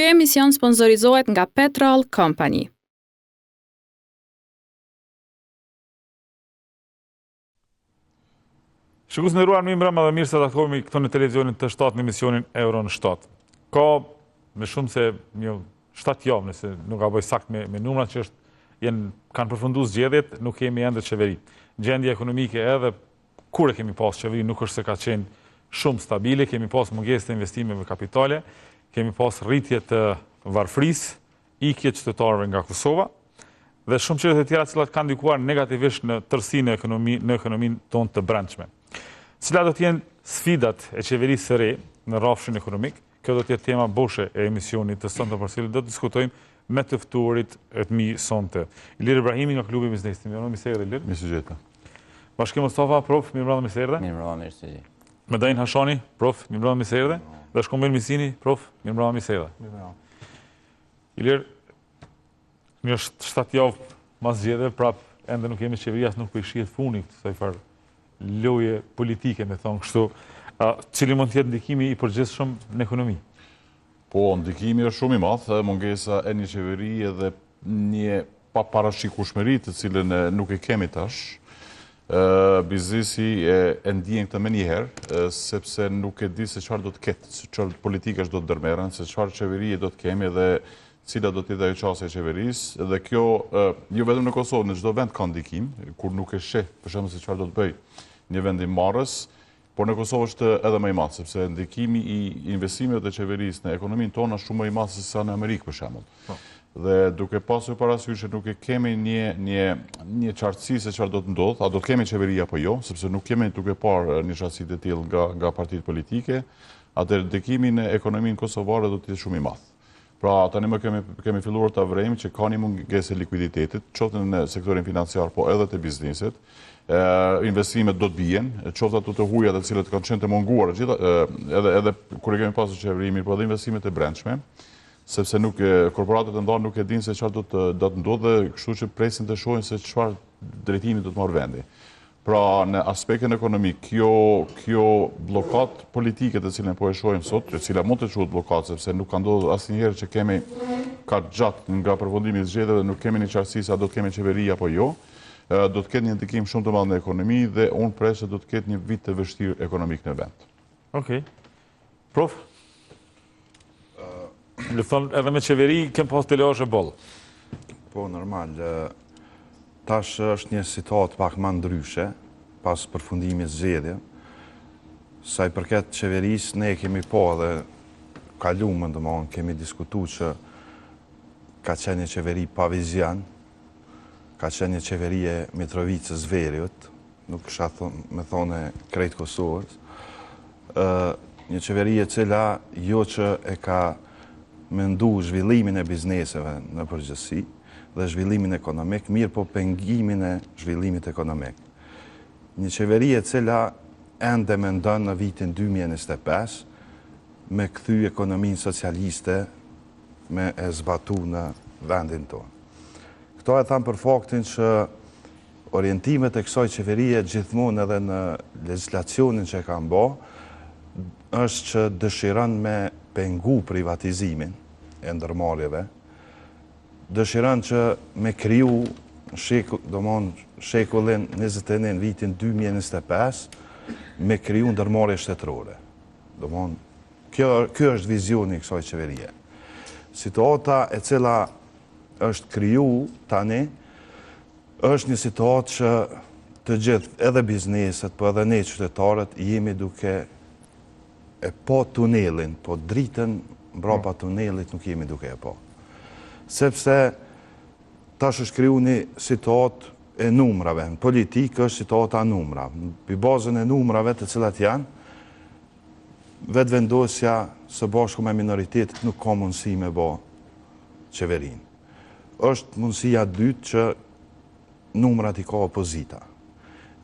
Ky emision sponsorizohet nga Petrol Company. Shikues nderuar, mirë dhe mirë se takohemi këtu në televizionin të 7 në emisionin Euro në 7. Ka me shumë se 7 javë, nëse nuk ka bëj sakt me numrat që kanë përfunduar zgjedhjet, nuk kemi ende qeveri. Gjendja ekonomike edhe kur e kemi pas qeveri nuk është se ka qenë shumë stabile, kemi pas mungesë të investimeve kapitale, kemi pas rritje të varfërisë, ikje qytetarëve nga Kosova dhe shumë çështje të tjera që kanë ndikuar negativisht në tërësinë në ekonominë tonë të brendshme. Cilat do të jenë sfidat e qeverisë së re në rrafshin ekonomik? Kjo do të jetë tema boshe e emisionit të sonte për cilin do të diskutojmë me të ftuarit e mi sonte. Ilir Ibrahimi nga klubi i biznesit. Mirë se erdhe Ilir. Mirë se jeta. Bashkim Mustafa, prof, mirë se erdhe. Mirë se erdhe. Medain Hashani, prof, mirë se erdhe. Dhe Shkombel Misini, prof, mirë se erdhe. Ilir, një 7 javë mas zgjedhjeve, prap ende nuk jemi qeveri, as nuk po i shihet funi kësaj farë loje politike, me thonë kështu, cili mund të jetë ndikimi i përgjithshëm në ekonomi? Po, ndikimi është shumë i madh, mungesa e një qeveri edhe një parashikueshmëri të cilën nuk e kemi tash. Biznesi e ndjen këtë më një herë, sepse nuk e di se çfarë do të ketë, se çfarë politikash do të ndërmerren, se çfarë qeverie do të kemi dhe cila do të jetë ajo çështja e qeverisë, dhe kjo jo vetëm në Kosovë, në çdo vend ka ndikim, kur nuk e sheh për shembull se çfarë do të bëj një vend i marrës, por në Kosovë është edhe më i madh, sepse ndikimi i investimeve të qeverisë në ekonominë tonë është shumë më i madh se sa në Amerikë për shembull. Dhe duke pasur parasysh që nuk e kemi një qartësi se çfarë do të ndodh, a do të kemi qeveri apo jo, sepse nuk kemi duke parë një qartësi të tillë nga partitë politike, atëherë ndikimi në ekonominë kosovare do të jetë shumë i madh. Pra, tani më kemi filluar të vrejmë që ka një mungesë e likuiditetit, qoftë në sektorin financiar, po edhe të biznesit. Investimet do të bien, qoftë ato të huaja të cilët kanë qenë të munguar, edhe kur e kemi pasur qeverimin, po edhe investimet e brendshme, sepse korporatet e ndarë nuk e dinë se çfarë do të ndodhë, kështu që presin të shohin se çfarë drejtimi do të marrë vendi. Pra, në aspektin ekonomik, kjo blokat politike të cilën po e shohim sot, e cila mund të quhet blokat, sepse nuk ka ndodhur asnjëherë që kemi kaq gjatë nga përfundimi i zgjedhjeve, nuk kemi një qartësi se a do të kemi qeveri apo jo, do të ketë një ndikim shumë të madh në ekonomi dhe unë pres se do të ketë një vit të vështirë ekonomik në vend. Okej. Prof? Le thonë, edhe me qeveri kem pas të lejosh e boll. Po, normal. Tash është një situatë pak më ndryshe, pas përfundimit zgjedhjeve. Sa i përket qeverisë, ne kemi po dhe kaluam, domthonë, kemi diskutuar që ka qenë një qeveri pa vizion, ka qenë një qeveri e Mitrovicës Veriut, nuk kisha me thone krejt Kosovës. Një qeveri e cila jo që e ka mendu zhvillimin e bizneseve në përgjithësi, dhe zhvillimin ekonomik, mirë po pengimin e zhvillimit ekonomik. Një qeveri e cila ende mendon në vitin 2025 me kthy ekonominë socialiste me e zbatu në vendin tonë. Këto e tham për faktin që orientimet e kësaj qeverie gjithmonë edhe në legjislacionin që e kanë bë, është që dëshiron me pengu privatizimin e ndërmarrjeve, dëshiron që me kriju shekullin 21, vitin 2025, me kriju ndërmarrje shtetërore. Kjo është vizioni i kësaj qeverie. Situata e cila është kriju tani, është një situatë që të gjithë edhe bizneset, po edhe ne qytetarët, jemi duke e po tunelin, po dritën mbrapa tunelit nuk jemi duke e po. Sepse tash është kriju një situatë e numrave. Në politikë është situata e numrave. Për bazën e numrave të cilat janë, vetë vendosja së bashku me minoritetit nuk ka mundësi me bë qeverinë. Është mundësia dytë që numrat i ka opozita.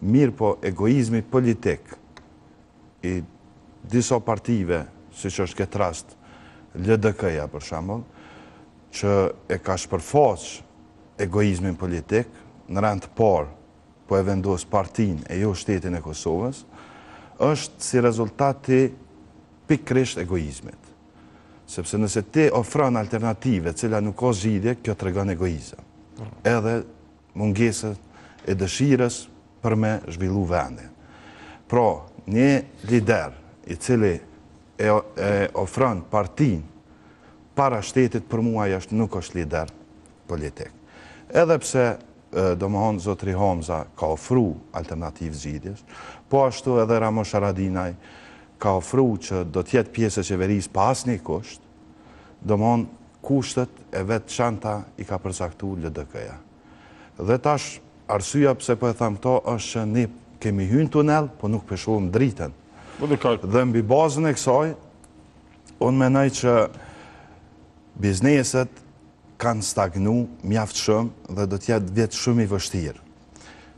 Mirë po egoizmi politik i disa partive, si që është këtë rast LDK-ja për shembull, që e ka shpërfaq egoizmin politik, në rand të parë po e vendos partinë e jo shtetin e Kosovës, është si rezultati pikërisht egoizmit. Sepse nëse ti ofron alternative cila nuk ka zgjidhje, kjo tregon egoizëm. Edhe mungesën e dëshirës për me zhvillu vendin. Pra, një lider i cili e ofron partin para shtetit, për mua nuk është lider politik. Edhe pse domethënë zotri Hamza ka ofru alternativë zgjidhjes, po ashtu edhe Ramush Haradinaj ka ofru që do t'jetë pjesë e qeverisë pa asnjë kusht, domethënë kushtet e vetë çanta i ka përcaktuar LDK-ja. Dhe tash arsyeja pse po e them këto është që ne kemi hyrë në tunel, po nuk peshohëm dritën. Dhe mbi bazën e kësaj, unë mendoj që bizneset kanë stagnu mjaft shumë dhe do t'jetë vjet shumë i vështirë.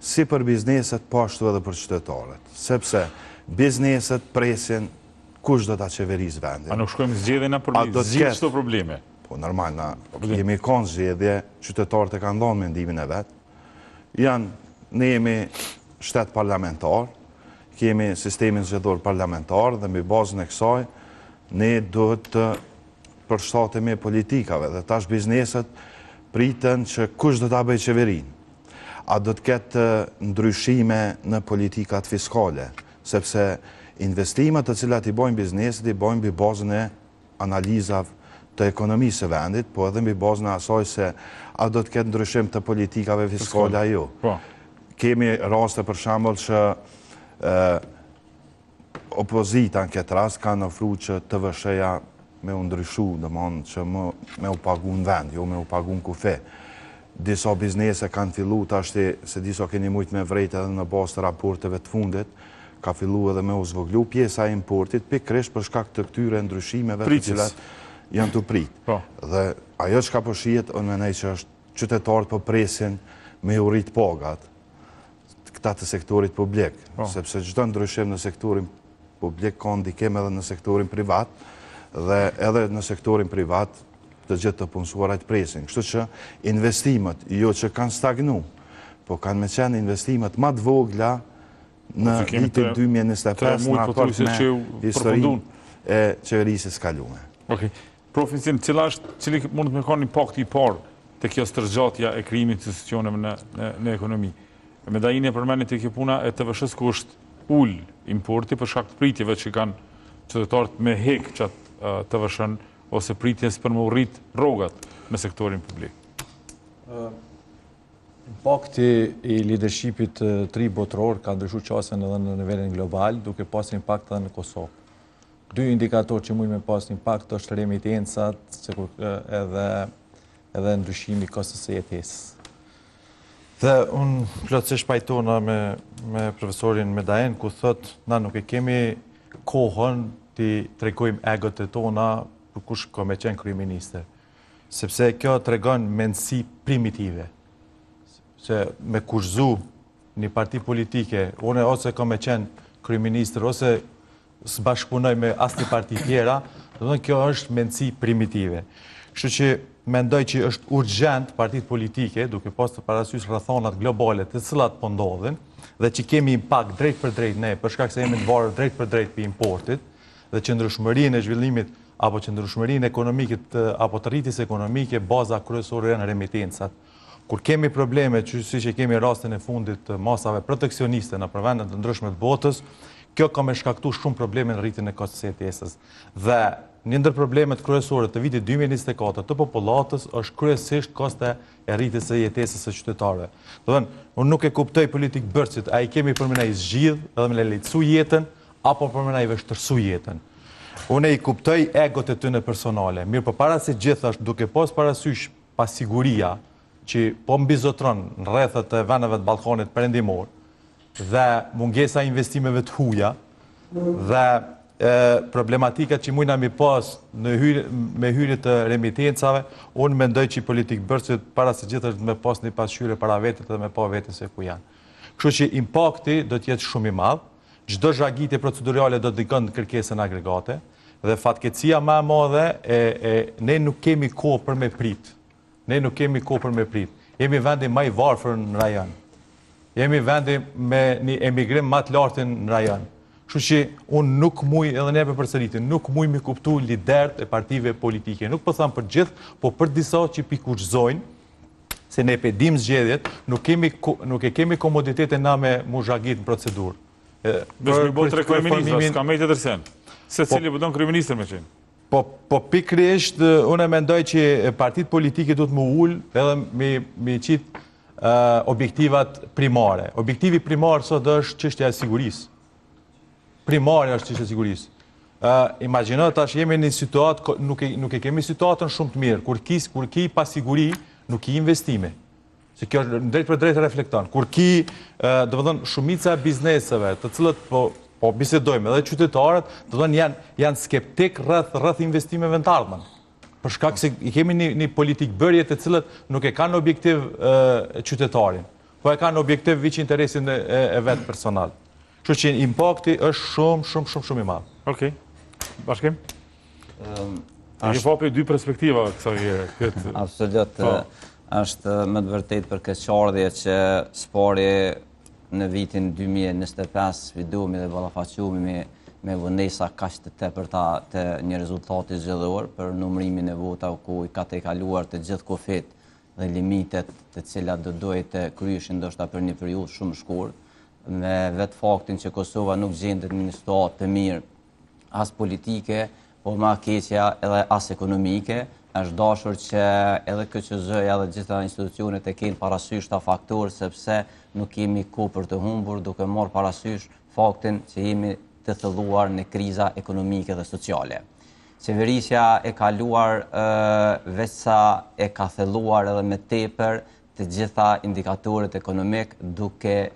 Si për bizneset, po ashtu edhe për qytetarët. Sepse bizneset presin kush do t'a qeveris vendin. A nuk shkojmë zgjedhje na për zgjidhje çdo probleme? Po normal, jemi kanë zgjedhje, qytetarët e kanë dhënë mendimin e vet. Ne jemi shtet parlamentar, kemi sistemin zgjedhor parlamentar dhe mbi bazën e kësaj ne duhet të përshtatemi politikave dhe tash bizneset priten që kush do t'a bëj qeverin. A do të ketë ndryshime në politikat fiskale, sepse investimet të cilat i bojnë bizneset i bojnë mbi bazën e analizave të ekonomisë së vendit, po edhe mbi bazën e asaj se a do të ketë ndryshim të politikave fiskale ajo. Kemi raste për shembull që opozita në këtë rast kanë ofruar që TVSH-ja me u ndryshu, domethënë që me u pagu në vend, jo me u pagu në kufe. Disa biznese kanë fillu, tash se disa keni mujt me vrejt edhe në bazë të raporteve të fundit, ka fillu edhe me u zvoglu pjesa e importit, pikërisht për shkak të këtyre ndryshimeve të cilat janë të prit. Dhe ajo çka po shihet, unë mendoj që është qytetarët po presin me u rrit pagat, këta të sektorit publik, sepse çdo ndryshim në sektorin publik ka ndikim edhe në sektorin privat, dhe edhe në sektorin privat të gjithë të punësuarit presin. Kështu që investimet, jo që kanë stagnu, po kanë me qenë investimet më të vogla në vitin 2025 në raport me historinë e qeverisë së kaluar. Profesin, cili mund të me kanë impakti i parë të kjo stërgjatja e krijimit të institucioneve në ekonomi? Medajini e përmenit të kjo puna e TVSH-s ku është ul importi për shkak të pritjeve që kanë qytetarët me hek qatë TVSH-n ose pritjes për më rrit rrogat në sektorin publik. Impakti i leadershipit të ri botëror ka ndryshuar qasjen edhe në nivelin global, duke pasur impakt edhe në Kosovë. Dy indikatorë që mund me pas impakt është remitencat edhe ndryshimi i kostës së jetesës. Dhe unë plotësisht pajtona me profesorin Medajen, ku thot, na nuk e kemi kohën të tregojmë egot e tona për kush ka me qenë kryeministër. Sepse kjo tregon mendësi primitive. Se me kushzu një parti politike, une ose ka me qenë kryeministër, ose s'bashkëpunoj me asnjë parti tjera, do kjo është mendësi primitive. Kështu që mendoj që është urgjent partitë politike, duke pas të parasysh rrethonat globale të cilat po ndodhin, dhe që kemi impakt drejt për drejt ne, për shkak se jemi të varur drejt për drejt për importit, dhe qëndrueshmërinë e zhvillimit apo qëndrueshmërinë ekonomike apo të rritjes ekonomike, baza kryesore janë remitencat. Kur kemi probleme, siç e kemi rastin e fundit të masave proteksioniste në vendet të ndryshme të botës, kjo ka me shkaktuar shumë probleme në rritjen e kostës së jetesës. Dhe një ndër problemet kryesore të vitit 2024 të popullatës është kryesisht kosta e rritjes së jetesës së qytetarëve. Do të thënë, unë nuk e kuptoj politik bërcit, a i kemi për me na i zgjidh edhe me lehtësu jetën, apo për me na i vështërsu jetën. Unë e i kuptoj egot e tyne personale. Mirë, për para se gjithashtë, duke pas parasysh pasiguria që po mbizotron në rrethët e vendeve të Ballkanit perëndimor dhe mungesa investimeve të huaja dhe problematikat që mujna mi pas me hyrje të remitencave, unë mendoj që i politik bërcit para se gjithashtë me pas një pasqyre para vetet dhe me pa vetën se ku janë. Kështu që impakti do t'jetë shumë i madh, çdo zhagitje procedurale do të dikon kërkesën agregate, dhe fatkeqësia më e madhe ne nuk kemi kohë për me prit. Jemi vendi më i varfër në rajon. Jemi vendi me një emigrim më të lartë në rajon. Kështu që unë nuk muj, edhe ne përsëritim, nuk muj me kuptu lidert e partive politike. Nuk po tham për gjithë, po për disa që pikuqëzojnë, se ne pedim zgjedhjet, nuk e kemi komoditete na me muzhagit në procedurë. Vesh mi botë kryeministra, s'ka me të tërsen. Se cili përdon kryeministër me qenë. Po pikrisht, unë e mendoj që partit politike du të më ullë edhe me qitë objektivat primare. Objektivi primar sot është çështja e sigurisë. Primare është çështja e sigurisë. Imagjino tash jemi në një situatë, nuk e kemi situatën shumë të mirë, kur ki pa siguri, nuk ki investime. Se kjo drejt për drejt reflekton. Kur ki, do të thënë, shumica e bizneseve, të cilët po bisedojmë, edhe qytetarët, do të thënë janë skeptik rreth investimeve në të ardhmen. Për shkak se i kemi një politikë bërje të cilët nuk e kanë objektiv qytetarin, po e kanë objektiv viç interesin e vetë personal. Kështu që impakti është shumë i madh. Okej. Bashkim? E papi dy perspektiva kësaj. Absolut. Është më të vërtet për keqardhje që spori në vitin 2025 sfidumi dhe ballafaqohemi me vonesa kaq të tepërta të një rezultati zgjedhor për numërimin e votave ku i ka tejkaluar të gjithë kufit dhe limitet të cilat do duhet të kryeshin ndoshta për një periudhë shumë shkurt, me vetë faktin që Kosova nuk gjendet në një situatë të mirë as politike, po më keqja edhe as ekonomike. Është dashur që edhe KQZ-ja dhe gjitha institucionet e kenë parasysh ta faktorë, sepse nuk kemi kohë për të humbur, duke marrë parasysh faktin që jemi të thëlluar në kriza ekonomike dhe sociale. Qeverisja e kaluar veç sa e ka thelluar edhe me tepër të gjitha indikatorët ekonomik, duke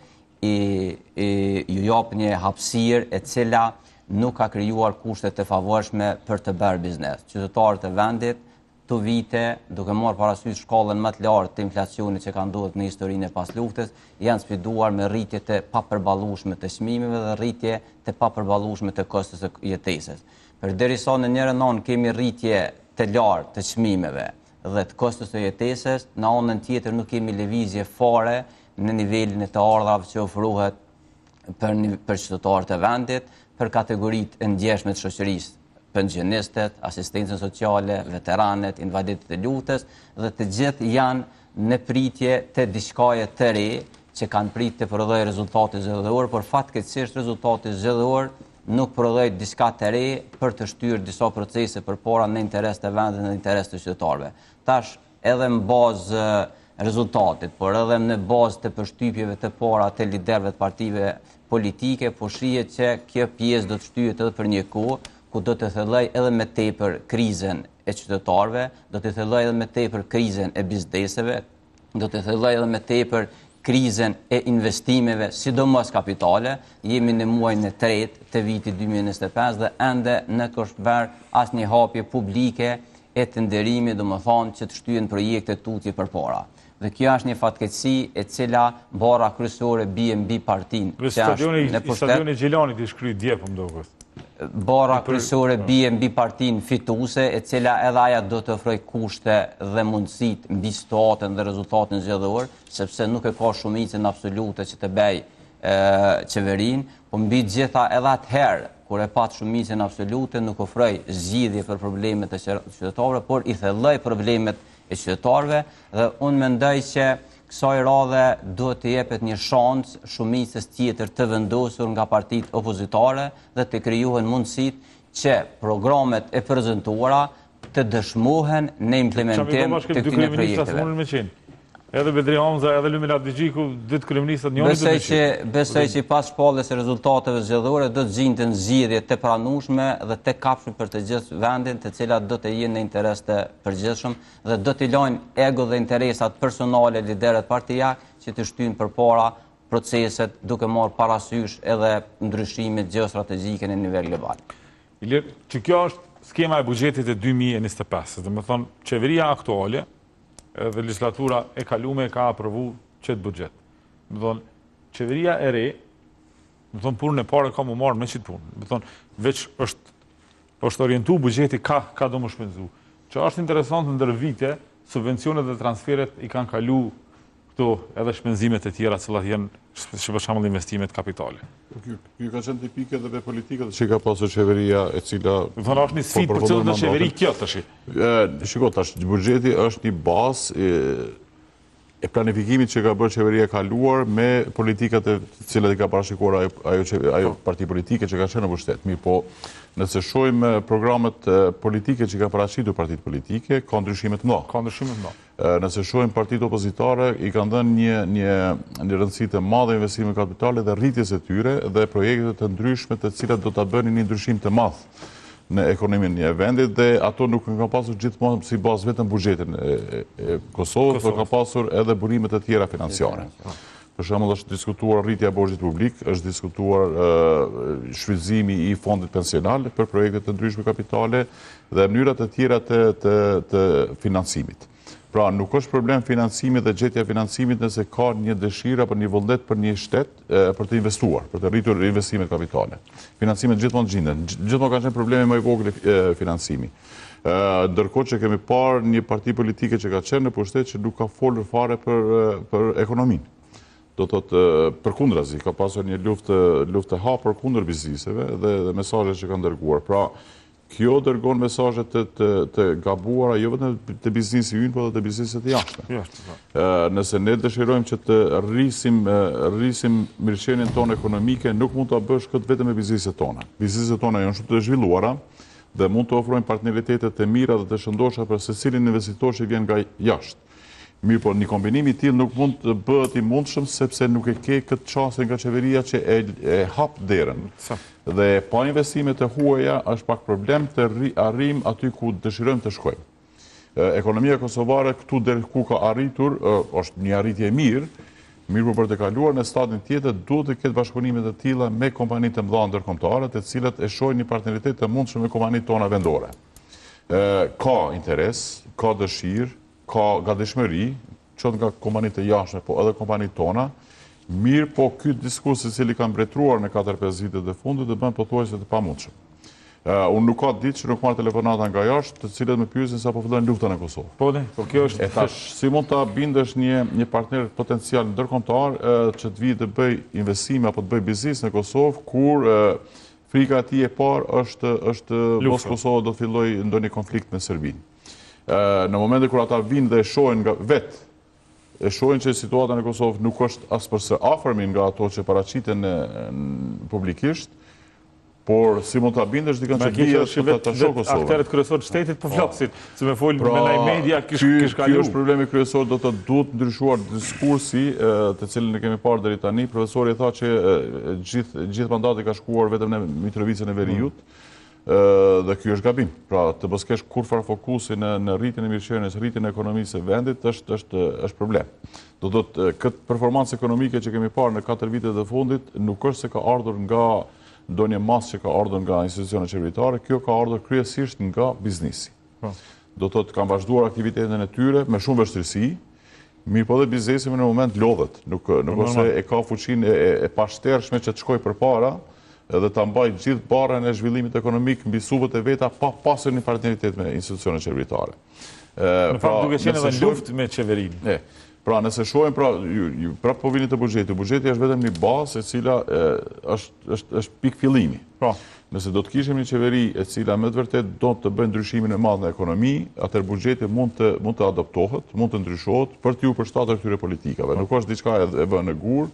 ju jap një hapësirë e cila nuk ka krijuar kushte të favorshme për të bërë biznes. Qytetarët e vendit të vite, duke marrë parasysh shkallën më të lartë të inflacionit që ka ndodhur në historinë e pas luftës, janë sfiduar me rritje të papërballueshme të çmimeve dhe rritje të papërballueshme të kostos së jetesës. Përderisa në njërin anë kemi rritje të lartë të çmimeve dhe të kostos së jetesës, në anën tjetër nuk kemi lëvizje fare në nivelin e të ardhrave që ofrohet për qytetarët e vendit, për kategoritë e ndjeshme të shoqërisë, pensionistët, asistencën sociale, veteranet, invalidët e luftës, dhe të gjithë janë në pritje të diçkaje të re që kanë pritë të prodhojë rezultate zgjedhore, por fatkeqësisht rezultati zgjedhor nuk prodhoi diçka të re për të shtyrë disa procese përpara në interes të vendit dhe në interes të qytetarëve. Tash edhe në bazë rezultatit, por edhe në bazë të përshtypjeve të para të liderëve të partive politike, po shihet që kjo pjesë do të shtyhet edhe për një kohë, ku do të thelloj edhe me tepër krizën e qytetarëve, do të thelloj edhe me tepër krizën e bizneseve, do të thelloj edhe me tepër krizën e investimeve, sidomos kapitale. Jemi në muajin e tretë të vitit 2025 dhe ende nuk është bërë asnjë hapje publike e tenderimit, domethënë që të shtyhen projekte tutje përpara. Dhe kjo është një fatkeqësi e cila bara kryesore bie mbi partinë. Stadioni Gjelanit i shkry dje po më duket. Bara kryesore bie mbi partinë fituese, e cila edhe aja do të ofrojë kushte dhe mundësitë mbi situatën dhe rezultatin zgjedhor, sepse nuk e ka shumicën absolute që të bëj qeverinë, po mbi gjitha edhe atëherë kur e pat shumicën absolute nuk ofroi zgjidhje për problemet e qytetarëve, por i thelloi problemet e qytetarëve dhe unë mendoj që kësaj radhe duhet të jepet një shans shumicës tjetër të vendosur nga partitë opozitare dhe të krijohen mundësitë që programet e prezantuara të dëshmohen në implementim të këtyre projekteve. Edhe Bedri Hamza, edhe Lumina Digjiku, dy të kryeministrat njëri do të shih. Besoj që pas shpalljes së rezultateve zgjedhore do të gjenden zgjidhje të pranueshme dhe të kapshme për të gjithë vendin, të cilat do të jenë në interes të përgjithshëm dhe do të lajnë ego dhe interesat personale liderët partijak që të shtyjnë përpara proceset duke marrë parasysh edhe ndryshimet gjeostrategjike në nivel global. Ilir, që kjo është skema e buxhetit e 2025, dhe më thonë, qeveria aktuale dhe legislatura e kalume ka aprovu qëtë buxhet. Më thonë, qeveria e re, më thonë, punën e pare ka më marrë me qëtë punë. Më thonë, veç është orientu buxheti ka do më shpenzu. Që është interesant në ndër vite, subvencionet dhe transferet i kanë kalu këto edhe shpenzimet e tjera cilat janë që për shembull investimet kapitale. Ky ka qenë tipike edhe me politikët që ka pasur qeveria e cila... Thonë është një sfidë për cilën do qeveri kjo tash. Shiko, tash, buxheti është një bazë e planifikimit që ka bërë qeveria e kaluar me politikat e cilat i ka parashikuar ajo parti politike që ka qenë në pushtet. Mirë, po nëse shohim programet politike që ka paraqitur partitë politike, ka ndryshime të mëdha. Ka ndryshime të mëdha. Nëse shohim partitë opozitare, i kanë dhënë një rëndësi të madhe investime kapitale dhe rritjes së tyre dhe projekte të ndryshme të cilat do ta bënin një ndryshim të madh në ekonominë e vendit dhe ato nuk kanë pasur gjithmonë si bazë vetëm buxhetin e Kosovës, por ka pasur edhe burimet e tjera financiare. Për shembull, është diskutuar rritja e borxhit publik, është diskutuar shfrytëzimi i fondit pensional për projekte të ndryshme kapitale dhe mënyra të tjera të financimit. Pra, nuk është problem financimit dhe gjetja financimit nëse ka një dëshirë apo një vullnet për një shtet për të investuar, për të rritur investimet kapitale. Financimet gjithmonë gjinden, gjithmonë kanë qenë probleme më i vogël financimi. Ndërkohë që kemi parë një parti politike që ka qenë në pushtet që nuk ka folur fare për ekonominë. Do të thotë përkundrazi, ka pasur një luftë hapur kundër bizneseve dhe mesazhet që kanë dërguar. Pra, kjo dërgon mesazhe të gabuara jo vetëm te biznesi ynë, por edhe te bizneset e jashtme. Nëse ne dëshirojmë që të rrisim mirëqenien tonë ekonomike, nuk mund ta bësh këtë vetëm me bizneset tona. Bizneset tona janë shumë të zhvilluara dhe mund të ofrojnë partneritete të mira dhe të shëndoshta për secilin investitor që vjen nga jashtë. Mirë, por një kombinim i tillë nuk mund të bëhet i mundshëm sepse nuk e ke këtë çështje nga qeveria që e hap derën. Dhe pa investime të huaja është pak problem të arrijm aty ku dëshirojmë të shkojmë. Ekonomia kosovare këtu deri ku ka arritur është një arritje e mirë, por për të kaluar në stadin tjetër duhet të ketë bashkëpunime të tilla me kompanitë të mëdha ndërkombëtare, të cilat e shohin një partneritet të mundshëm me kompanitë tona vendore. Ka interes, ka dëshirë, ka gatishmëri, qoftë nga kompanitë e jashtme, po edhe kompanitë tona. Mirë, po ky diskurs i cili ka mbretëruar në 4-5 vitet e fundit të bën pothuajse të pamundshëm. Unë nuk ka ditë që nuk marr telefonata nga jashtë, të cilët më pyesin sa po fillojnë luftën në Kosovë. Po kjo është tash si mund ta bindesh një partner potencial ndërkombëtar që të vijë të bëj investime apo të bëj biznes në Kosovë kur frika e tij e parë është mos Kosova do të fillojë ndonjë konflikt me Serbinë. Në momentin kur ata vinë dhe e shohin që situata në Kosovë nuk është as përse afërmi nga ato që paraqiten publikisht, por si mund ta bindesh dikën që bie ta shoh Kosovën. Aktorët kryesorë të shtetit po flasin, se me folën me ndaj media kish Ky është problemi kryesor, do të duhet ndryshuar diskursi, të cilin e kemi parë deri tani. Profesori tha që gjithë mandati ka shkuar vetëm në Mitrovicën e Veriut. Dhe ky është gabim. Pra, të mos kesh kurfar fokusi në rritjen e mirëqenies, rritjen e ekonomisë së vendit është problem. Do thotë këtë performancë ekonomike që kemi parë në 4 vitet e fundit nuk është se ka ardhur nga ndonjë masë që ka ardhur nga institucionet qeveritare, kjo ka ardhur kryesisht nga biznesi. Do thotë kanë vazhduar aktivitetin e tyre me shumë vështirësi, mirë po dhe biznesi në moment lodhet, nuk ose e ka fuqinë e pashtershme që të shkojë përpara edhe ta mbaj gjithë barrën e zhvillimit ekonomik mbi supët e veta pa pasur një partneritet me institucionet qeveritare. Në fakt duke qenë edhe luftë me qeverinë. Pra, nëse shohim, prapë po vini të buxheti. Buxheti është vetëm një bazë e cila është pikë fillimi. Nëse do të kishim një qeveri e cila me të vërtet do të bëjë ndryshimin e madh në ekonomi, atëherë buxheti mund të adaptohet, mund të ndryshohet për t'u përshtatur këtyre politikave. Nuk është diçka e vënë në gur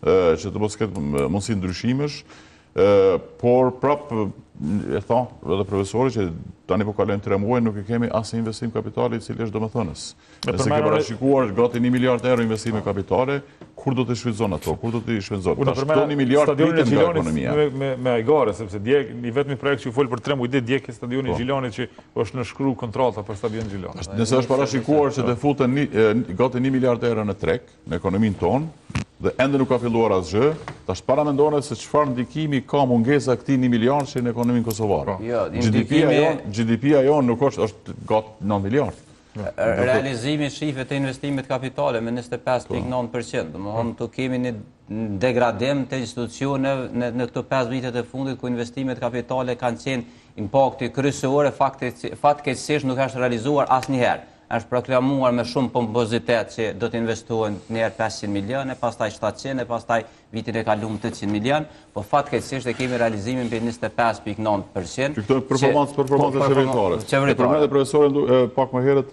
që të mos ketë mundësi ndryshimesh. Por prapë e tha edhe profesori që tani po kalojnë 3 muaj nuk e kemi asnjë investim kapitali i cili është domethënës. Nëse ke parashikuar gati 1 miliard euro investime kapitale, kur do të shfrytëzon ato? Kur do të shfrytëzon? Tash këto 1 miliard pritet nga ekonomia. Me Ajgare, sepse dje një vetëm projekt që u fol për 3 muaj ditë dje ke stadioni i Gjilanit që është në shkru kontrata për stadionin Gjilanit. Nëse është parashikuar që të futen gati 1 miliard euro në treg në ekonominë tonë, dhe ende nuk ka filluar asgjë, tash para mendonet se çfarë ndikimi ka mungesa e këtij 1 miliard në ekonominë kosovare. GDP-ja jonë nuk është gati 9 miliard. Realizimi shifet e investimit kapitale me 25.9%. Domethënë tu kemi një degradim të institucioneve në këto 5 vitet e fundit ku investimet kapitale kanë qenë impakti kryesor, fatkeqësisht nuk është realizuar asnjëherë. është proklamuar me shumë pompozitet që do të investohen njerë 500 milion, e pastaj 700, e pastaj vitin e kaluar 800 milion, po fatkeqësisht e kemi realizimin për 25.9%. Këto performancë qeveritare. Përmendet profesorin pak më herët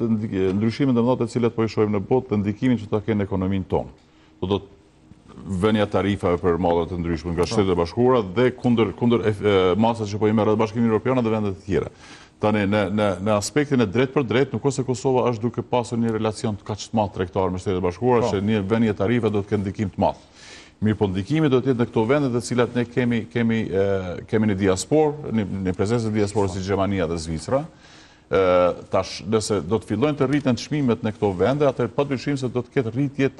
ndryshimet e mëdha të cilat po i shohim në botë, të ndikimin që ta kenë në ekonominë tonë. Do të vënia tarifave për mallet të ndryshme nga Shtetet e Bashkuara dhe kundër masat që po i merret Bashkimi Evropian dhe vendet e tjera. Tani në aspektin e drejt për drejt, nuk ose Kosova është duke pasur një relacion të kaq të madh tregtar me Shtetet e Bashkuara, që një vënie tarife do të kenë ndikim të madh. Mirë, po ndikimi do të jetë në këto vende të cilat ne kemi në diasporë, në prezencë të diasporës si Gjermania dhe Zvicra. Tash, nëse do të fillojnë të rriten çmimet në këto vende, atëherë padyshim se do të ketë rritje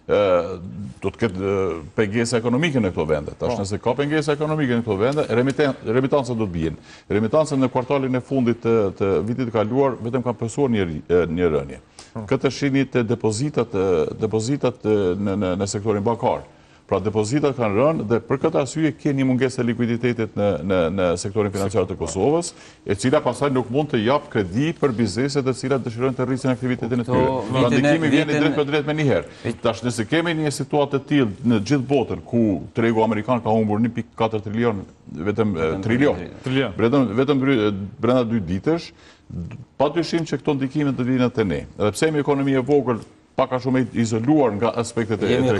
do të ketë pengesa ekonomike në këto vende. Tash nëse ka pengesa ekonomike në këto vende, remitancat do të bien. Remitancat në kvartalin e fundit të vitit të kaluar vetëm kanë pësuar një rënje. Këtë shihni te depozitat në sektorin bankar. Pra depozitat kanë rënë dhe për këtë arsye ka një mungesë e likuiditetit në sektorin financiar të Kosovës, e cila pastaj nuk mund të jap kredi për bizneset të cilat dëshirojnë të rrisin aktivitetin e tyre. Pra ndikimi vjen drejt për drejt me njëherë. Tash nëse kemi një situatë të tillë në gjithë botën ku tregu amerikan ka humbur 1.4 trilion, vetëm vetëm brenda 2 ditësh, padyshim që këto ndikime do vinë te ne. Edhe pse jemi ekonomi e vogël, pak a shumë izoluar nga aspektet e tregtare,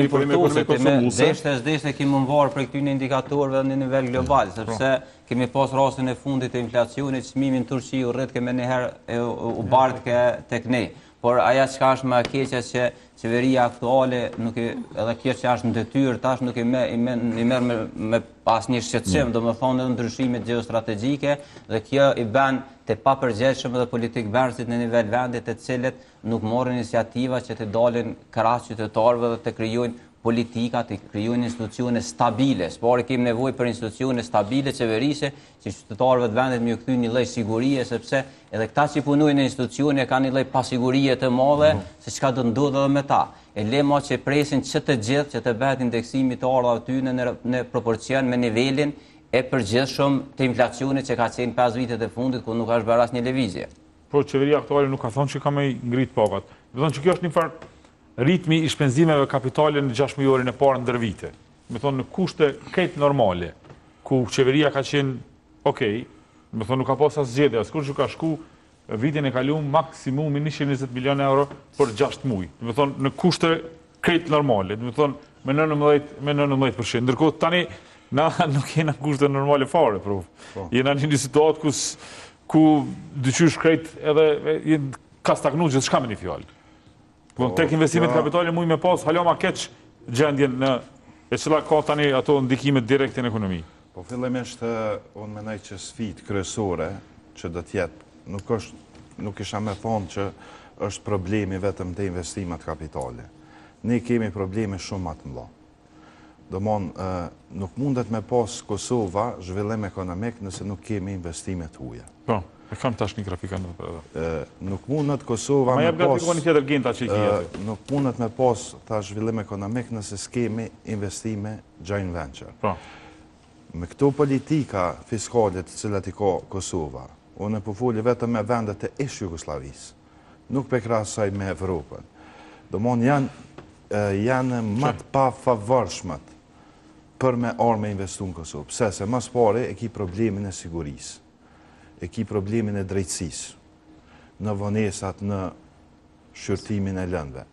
por jemi ekonomi konsumuese. Deshte kemi mvarë për këtyre indikatorëve në nivel global, sepse kemi pas rastin e fundit të inflacionit, çmimi në Turqi u rrit kemi njëherë u bardhë tek ne. Por aja çka është më e keqja që qeveria aktuale nuk edhe kjo që është në detyrë tash nuk i merr me asnjë shqetësim, domethënë edhe ndryshimet gjeostrategjike dhe kjo i bën të papërgjegjshëm dhe politik versit në nivel vendit të cilët nuk morën iniciativa që të dalin krahas qytetarëve dhe të krijojnë politika, të krijojnë institucione stabile. Por kemi nevojë për institucione stabile qeverisë që qytetarëve të vendit më ju kthyjnë një lloj sigurie, sepse edhe këta që punojnë në institucione kanë një lloj pasigurie të madhe se çka do ndodhë edhe me ta. E lema që presin që të gjithë që të bëhet indeksimi të ardhave tyre në proporcion me nivelin e përgjithshëm të inflacionit që ka qenë 5 vitet e fundit ku nuk është bërë asnjë lëvizje. Po qeveria aktuale nuk ka thonë që ka me ngrit pagat. Do thonë që kjo është një farë ritmi i shpenzimeve kapitale në 6 mujorin e parë ndër vite. Me thonë në kushte krejt normale, ku qeveria ka qenë okej, me thonë nuk ka pas as zgjedhje, askush që ka shku vitin e kaluar maksimumi 120 milion euro për 6 muaj. Me thonë në kushte krejt normale, me thonë me 19%. Ndërkohë tani na nuk jena kushte normale fare, jena në një situatë ku dyqysh krejt edhe ka stagnuar gjithçka me një fjalë. Tek investimet kapitale mujë me pas haloma keq gjendjen në e cila ka tani ato ndikimet direkte në ekonomi. Po fillimisht unë mendoj që sfidë kryesore që do të jetë nuk isha me thonë që është problemi vetëm të investimet kapitale. Ne kemi probleme shumë më të mëdha. Domthonë nuk mundet me pas Kosova zhvillim ekonomik nëse nuk kemi investime të huaja. Po. E kam tash një grafikën në për edhe. Nuk mundet Kosova me pas... Nuk mundet me pas ta zhvillim ekonomik nëse s'kemi investime joint venture. Me këto politika fiskale të cilat i ka Kosova, unë po foli vetëm me vendet e ish-Jugosllavisë, nuk pe krahasoj me Evropën. Domthonë janë më të pafavorshmet për me armë investu në Kosovë. Pse se mas pare e ki problemin e sigurisë, e ki problemin e drejtësisë, në vonesat, në shqyrtimin e lëndëve.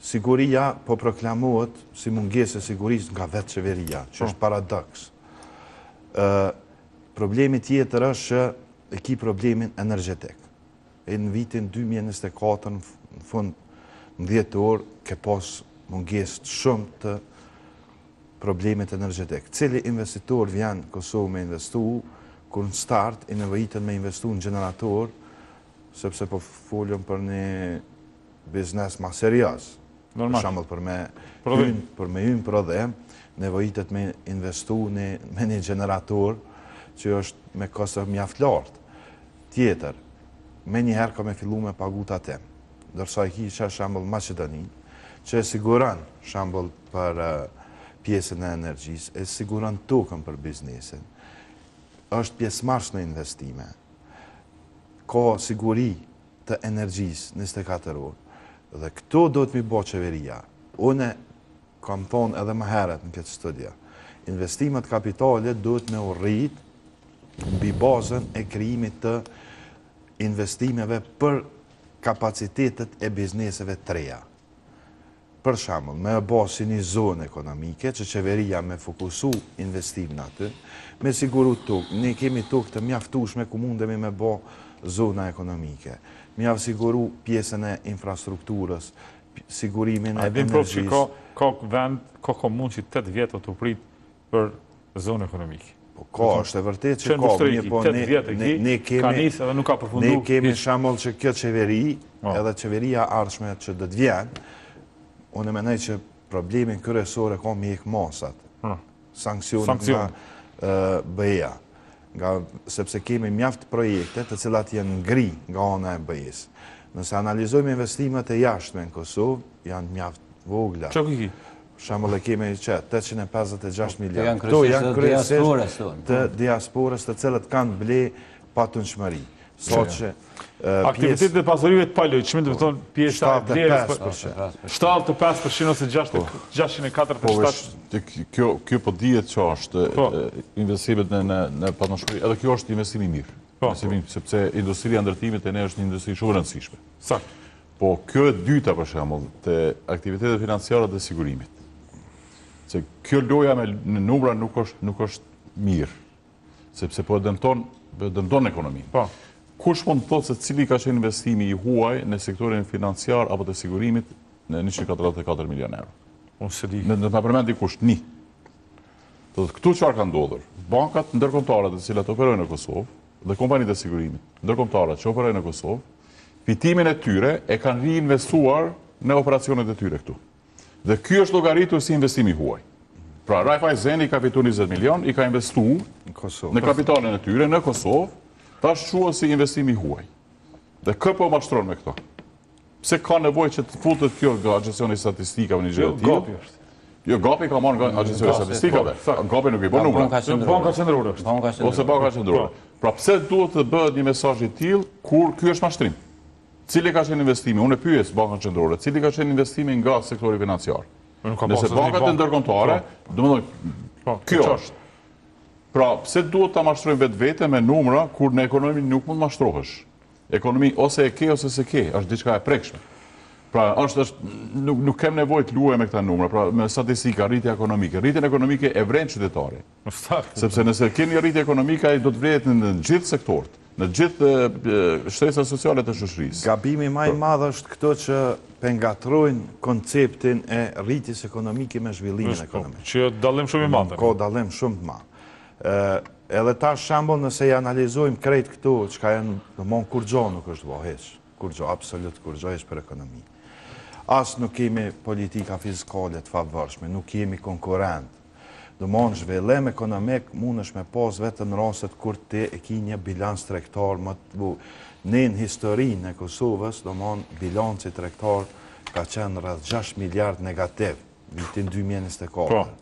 Siguria po proklamohet si mungesë e sigurisë nga vetë qeveria, që është paradoks. Problemi tjetër është që e ki problemin energjetik. E në vitin 2024, në fund në 10 orë, ke pas mungesë shumë të problemit energjetik. Cili investitor vjen Kosovë me investu, kur në start i nevojitën me investu në generator, sepse po folëm për një biznes ma serios. Për shembull për me hyn prodhim, nevojitet me investu me një generator që është me kostë mjaft lartë. Tjetër, me njëherë ka me fillu me pagut atim. Dërsa i ki që shembull Maqedoni, që e siguran shembull për pjesën e energjisë, e siguran tokën për biznesin, është pjesëmarrës në investime. Ka siguri të energjisë 24 orë. Dhe këto do të mi bo qeveria. Une kam thonë edhe më herët në këtë studia. Investimet kapitale do të me urrit mbi bazën e krijimit të investimeve për kapacitetet e bizneseve të reja. Për shembull, me bërë si një zonë ekonomike, që qeveria me fokusu investimin aty, me siguru tokë. Ne kemi tokë të mjaftueshme ku mundemi me bërë zona ekonomike. Me siguru pjesën e infrastrukturës, sigurimin e energjisë. Ka vend, ka komunë që 8 vjetë të prit për zonë ekonomike. Ka, është e vërtet që ka. 8 vjetë ka nisë edhe nuk ka përfundu. Ne kemi shembull që kjo qeveri, edhe qeveria ardhshme që do të vjenë, unë mendoj që problemin kryesor ka me masat. Sankcionet nga BE-ja. Sepse kemi mjaft projekte të cilat janë ngri nga ana e BE-s. Nëse analizojmë investimet e jashtme në Kosovë, janë mjaft vogla. Ço ki? Shembull e kemi që 856 miliard. Këto janë kryesisht të diasporës të cilët kanë ble patundshmëri. Saqë aktivitetet e pasurive të paloj, çmë do të thonë pjesa e vlerës 75% ose 647. Kjo po dihet që është investimet në patundshmëri, edhe kjo është investimi i mirë. Sepse industria e ndërtimit e ne është një industri shumë e rëndësishme. Sakt. Po kjo e dyta për shembull te aktivitetet financiare dhe sigurimit. Se kjo loja me numra nuk është mirë, sepse po e dëmton ekonominë. Po. Kush mund të thotë se cili ka qenë investimi i huaj në sektorin financiar apo të sigurimit në 144 milion euro? Unë se di. Në të përmend dikush një. Këtu çfarë ka ndodhur? Bankat ndërkombëtare të cilat operojnë në Kosovë dhe kompanitë e sigurimit ndërkombëtare që operojnë në Kosovë, fitimin e tyre e kanë reinvestuar në operacionet e tyre këtu. Dhe ky është llogaritur si investimi huaj. Pra Raiffeisen i ka fituar 20 milion, i ka investuar në kapitalin e tyre në Kosovë, tash quhet si investimi huaj. Dhe kë po mashtron me këto? Pse ka nevojë që të futet kjo nga Agjencioni i Statistikave në gjë të tillë? Gapi është. Jo, gapi ka marrë nga Agjencioni i Statistikave. Gapi nuk i bën numra. Banka Qendrore është. Ose Banka Qendrore. Pra pse duhet të bëhet një mesazh i tillë kur ky është mashtrim? Cili ka qenë investimi? Unë e pyes Bankën Qendrore, cili ka qenë investimi nga sektori financiar? Nëse bankat e ndërkombëtare, domethënë kjo është. Pra, pse duhet ta mashtrojmë vetvete me numra kur në ekonomi nuk mund mashtrohesh? Ekonomi ose e ke ose se ke, është diçka e prekshme. Pra, nuk kem nevojë të luaj me këta numra, pra me statistika, rritja ekonomike. Rritjen ekonomike e vren qytetari. Sepse nëse keni rritje ekonomike, ai do të vret në gjithë sektorët, në gjithë shtresat sociale të shoqërisë. Gabimi më i madh është këto që pengatrojnë konceptin e rritjes ekonomike me zhvillimin ekonomik. Që dallim shumë i madh. Ka dallim shumë të madh. Edhe tash shembull nëse i analizojmë krejt këto, çka janë, domthon kur gjë nuk është vao hiç. Kur gjë, absolut kur gjë është për ekonomi. As nuk kemi politika fiskale të favorshme, nuk kemi konkurrent. Domthon zhvillim ekonomik mundesh me pas vetëm rastet kur ti e ke një bilans tregtar më të bukur. Ne në historinë e Kosovës, domthon bilanci tregtar ka qenë rreth 6 miliard negativ vitin 2024.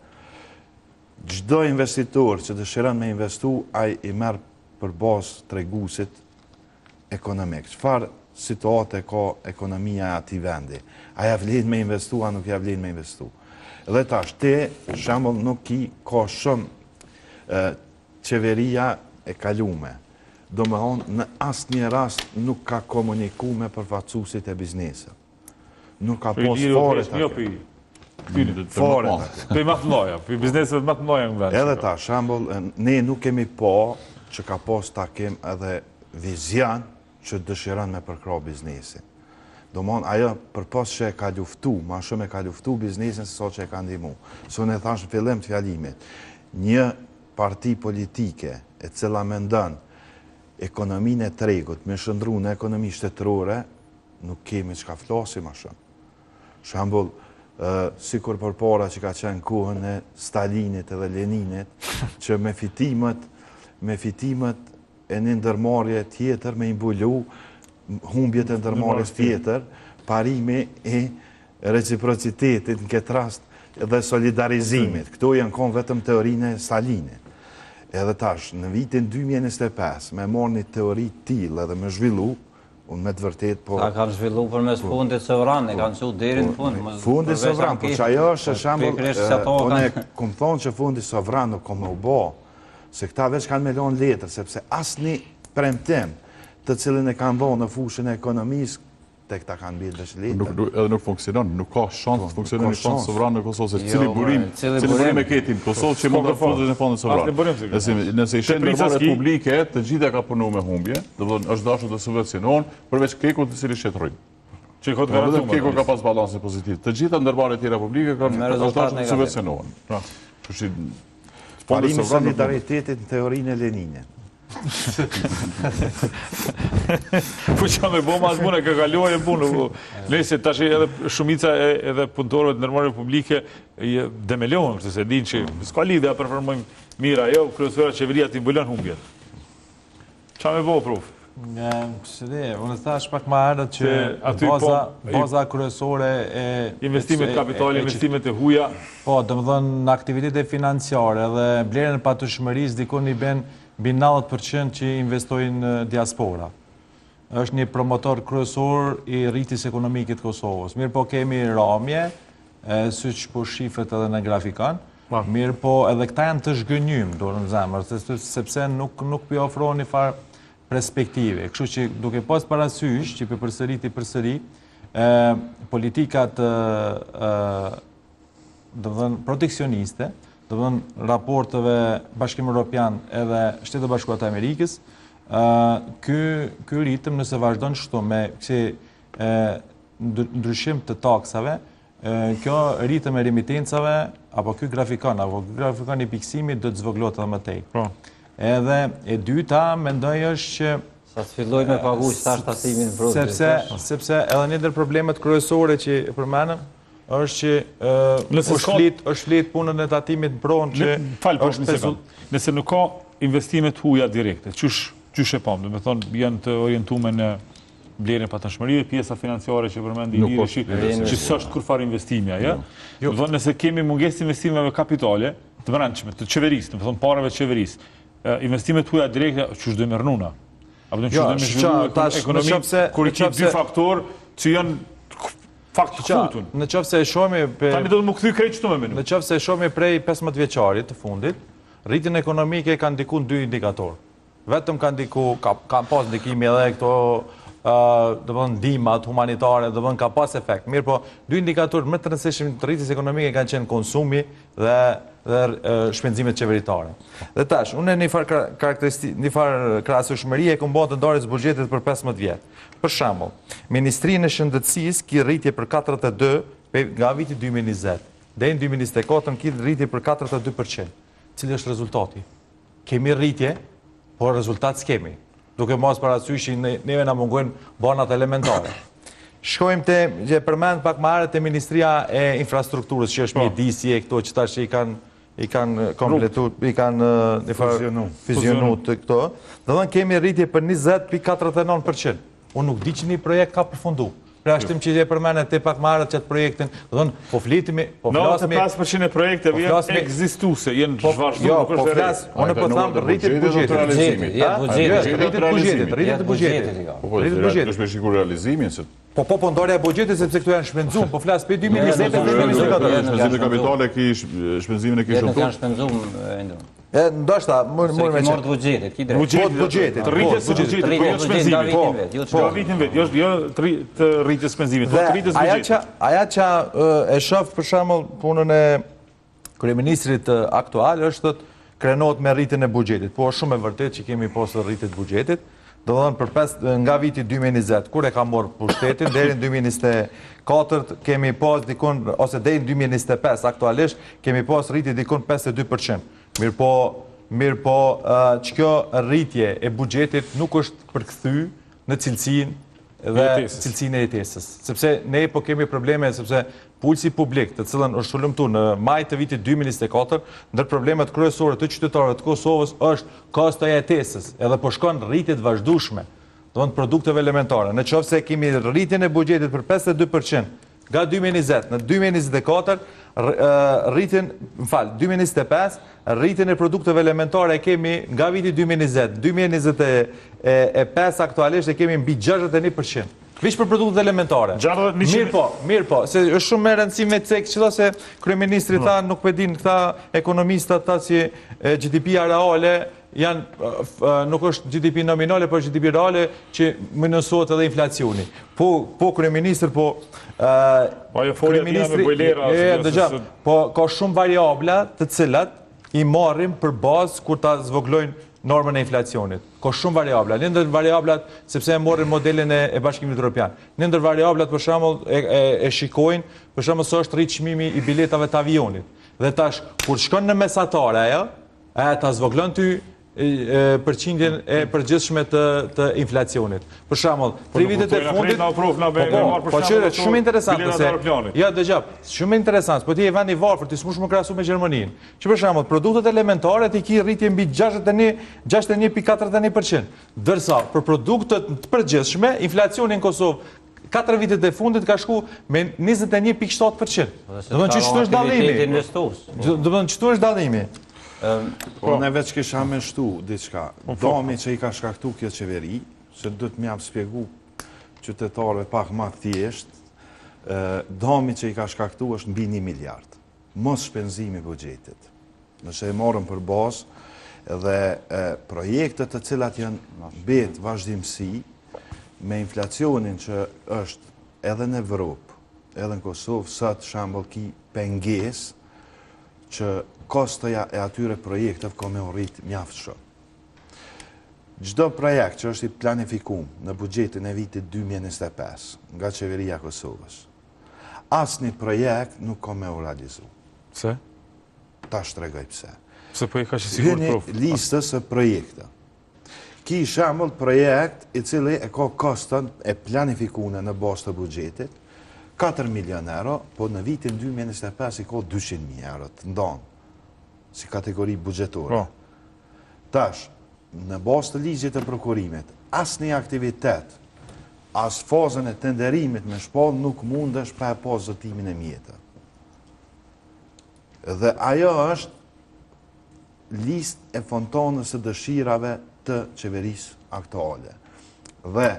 Çdo investitor që dëshiron me investu, ai i merr për bazë treguesit ekonomik. Çfarë situate ka ekonomia e atij vendi? A ja vlen me investu, a nuk ja vlen me investu? Dhe tash, për shembull nuk ka shumë qeveria e kalume. Domethënë, në asnjë rast nuk ka komuniku me përfaqësuesit e biznesit. Nuk ka pas fare të fare. Për më të mëdha, për bizneset më të mëdha në vend. Edhe tash, shembull, ne nuk kemi që ka pas takim edhe vizion që dëshiron me përkrah biznesin. Domthon ajo përpas që e ka luftu, ma shumë e ka luftu biznesin se sa që e ka ndihmu. Se unë e thash në fillim të fjalimit, një parti politike e cila mendon ekonominë e tregut me shëndru në ekonomi shtetërore, nuk kemi çka flasim më shumë. Shembull, sikur përpara që ka qenë kohën e Stalinit edhe Leninit, që me fitimet e një ndërmarrje tjetër me imbulu humbjet e ndërmarrjes tjetër, parimi e reciprocitetit në këtë rast dhe solidarizimit. Këto janë konë vetëm teorinë e Stalinit. Edhe tash, në vitin 2025, me marrë një teori tillë edhe me zhvillu, Unë me të vërtet, po... Ta kanë zhvillu për mes fundit sovran, e kanë që deri në fund. Fundit sovran, po që ajo është shambull, unë e këmë thonë që fundit sovran nuk kom me u bo, se këta veç kanë me lonë letër, sepse asni premtim të cilin e kanë bo në fushën e ekonomisë, te këta kanë bidë veç letër. Edhe nuk funksionon, nuk ka shansë të funksionon një fond sovran në Kosovë, se cili burim e ketim Kosovë që mund të fundit në fondit sovran. Nëse ishe ndërmarrë publike, të gjitha ka punu me humbje, dhe është dashur të subvencionon, përveç Keko të cili shetë rrimë. Keko ka pas balansin pozitiv. Të gjitha ndërmarrë tjera publike është dashur të subvencionohen. Parimi solidaritetit në teorinë e Lenine. Po që me bo mas mune, ka kaluar e punë. Nëse tash edhe shumica edhe punëtorëve të ndërmarrjeve publike demelohen, kështu se dinë që s'ka lidhja performojmë mira, jo, kryesora qeveria t'i mbulon humbjet. Qa me bo, prof? Unë thash pak ma herët që baza kryesore e... Investimet kapitale, investimet e huja. Po, dëmëdhën në aktivitete financiare dhe blerjen e patueshmërisë dikon i ben mbi 90% që investojnë në diaspora. Është një promotor kryesor i rritjes ekonomike të Kosovës. Mirë po kemi ramje, siç po shifet edhe në grafikan, mirë po edhe këta janë të zhgënjym, do në zemër, sepse nuk pi ofron një farë perspektive. Kështu që duke pas parasysh që përsëri, politikat proteksioniste, raporteve Bashkim Evropian edhe Shtetet e Bashkuara të Amerikës, ky ritëm nëse vazhdon kështu me ndryshim të taksave, kjo ritëm e remitencave, apo ky grafikon i piksimit do të zvoglohet edhe më tej. Edhe e dyta, mendoj është që... Sa të filloj me pagu shtash tatimin brut. Sepse edhe një ndër problemet kryesore që përmenëm, është që është flit punën e tatimit pronë që... Falë, po, një sekund. Nëse nuk ka investimet huja direkte, qysh e pamë? Me thonë, janë të orientume në blerjen e patashmërive, pjesa financiare që përmendi njëri që s'është kur farë investimja, ja? Me thonë, nëse kemi mungesë investimeve kapitale, të brendshme, të qeverisë, me thonë parave qeverisë, investimet huja direkte, qysh dhe me rënuna? Apo dhe qysh dhe me zhvillu ekonominë, kur i ki dy faktor që janë fakt të futun. Në qoftë se e shohimi... Tani do të më kthy krejt çto me menu. Në qoftë se e shohimi prej 15 vjeçarit të fundit, rritjen ekonomike ka ndiku në 2 indikator. Vetëm ka ndiku, ka pas ndikimi edhe këto ndihmat humanitare, ka pas efekt. Mirë po, 2 indikator më të rëndësishëm të rritjes ekonomike kanë qenë konsumi dhe shpenzimet qeveritare. Dhe tash, unë një farë krahasueshmëri e kombo të ndarjes buxhetit për 15 vjet. Për shembull, Ministrinë e Shëndetësisë ki rritje për 42 nga viti 2020. Deri në 2024 ki rritje për 42%. Cili është rezultati? Kemi rritje, por rezultat s'kemi. Duke mos parasysh që neve na mungojnë banat elementare. Shkojmë te, që përmend pak më herët te Ministria e Infrastrukturës, që është mjedisi e këto që tash i kanë kompletu, i kanë fizionu të këto. Domethënë kemi rritje për 20.49%. Unë nuk di që një projekt ka përfundu. Pra ashtim që e përmenet te pak marët që të projektin, po flitimi... 95% e projekteve jenë ekzistuese, jenë zhvashdu, nuk është dhe rejtë. Unë po thamë rritit buxhetit. Rritit buxhetit. Është me shikur realizimin, se... Po ndarja e buxhetit, sepse këtu janë shpenzum, po flasë për 2020 dhe 2024. Shpenzimin e kapitale, shpenzimin e kishë janë shpenzum, Endru. Ndoshta, mërë me që... Mërë të buxhetit, ki drejt. Buxhetit, të rritjes së buxhetit, po jo shpenzimit. Jo vitin vet, jo të rritjes shpenzimit, po të rritjes buxhetit. Aja që e shoh për shembull punën e kryeministrit aktual është të krenohet me rritjen e buxhetit. Po është shumë e vërtetë që kemi posë rritjet e buxhetit. Domethënë nga viti 2020, kur e ka marrë pushtetin, deri në 2024 kemi pas dikun, ose deri në 2025 aktualisht, kemi pas rritje dikun 52%. Mirë po që kjo rritje e buxhetit nuk është përkthy në cilësinë dhe cilësinë e jetesës. Sepse ne po kemi probleme, sepse pulsi publik, të cilën është shulumtu në maj të vitit 2024, ndër problemet kryesore të qytetarëve të Kosovës është kosto e jetesës, edhe po shkon rritjet vazhdueshme, do të produkteve elementare. Në qoftë se kemi rritjen e buxhetit për 52%, nga 2020 në 2024 rritin, 2025 rritin e produkteve elementare e kemi nga viti 2020, 2025 aktualisht e kemi mbi 61%. Vish për produktet elementare. Mirë po, se është shumë me rëndësime të cekë qëta se kryeministri tha nuk pedin këta ekonomistat ta si GDP-a reale nuk është GDP nominale, por GDP reale që minusohet edhe inflacioni. Po kryeministri, ka shumë variabla të cilat i marrim për bazë kur ta zvoglojnë normën e inflacionit. Ka shumë variabla. Një ndër variablat, sepse e morrin modelin e Bashkimit Evropian. Një ndër variablat, për shembull, e shikojnë, për shembull, se është rrit çmimi i biletave të avionit. Dhe tash, kur shkon në mesatare ajo, ta zvoglon ty përqindjen e përgjithshme të inflacionit. Për shembull, 3 vitet e fundit, po qëre, shumë interesante se, ja dëgjap, shumë interesant, po ti e vend i varfër, ti s'mush më krahasu me Gjermaninë. Që për shembull, produktet elementare ti ki rritje mbi 61.41%, ndërsa për produktet të përgjithshme, inflacioni në Kosovë 4 vitet e fundit ka shku me 21.7%. Do të thonë ç'është dallimi. Ne veç kisha me shtu diçka. Dami që i ka shkaktu kjo qeveri, që du të mjaftë spjegu qytetarëve pak ma thjesht, dami që i ka shkaktu është mbi 1 miliard. Mos shpenzimi buxhetit. Nëse e morëm për bazë dhe projektet të cilat janë bet vazhdimsi, me inflacionin që është edhe në Evropë, edhe në Kosovë, sot shembull ki pengesë që kostoja e atyre projekteve ka me rrit mjaft shumë. Çdo projekt që është i planifikuar në buxhetin e vitit 2025 nga qeveria e Kosovës, asnjë projekt nuk ka me u realizu. Pse? Ta shtregoj pse. Pse po i ka që sigur prof? Listës e projekte. Ki shembull projekt i cili e ka kostën e planifikuar në bazë të buxhetit 4 milion euro, po në vitin 2025 i ka 200.000 euro të ndonë si kategori buxhetore. Tash, në bazë të ligjit të prokurimit, asnjë aktivitet, as fazën e tenderimit me shpall nuk mundesh pa e pas zotimin e mjetëve. Dhe ajo është listë e fontonës së dëshirave të qeverisë aktuale. Dhe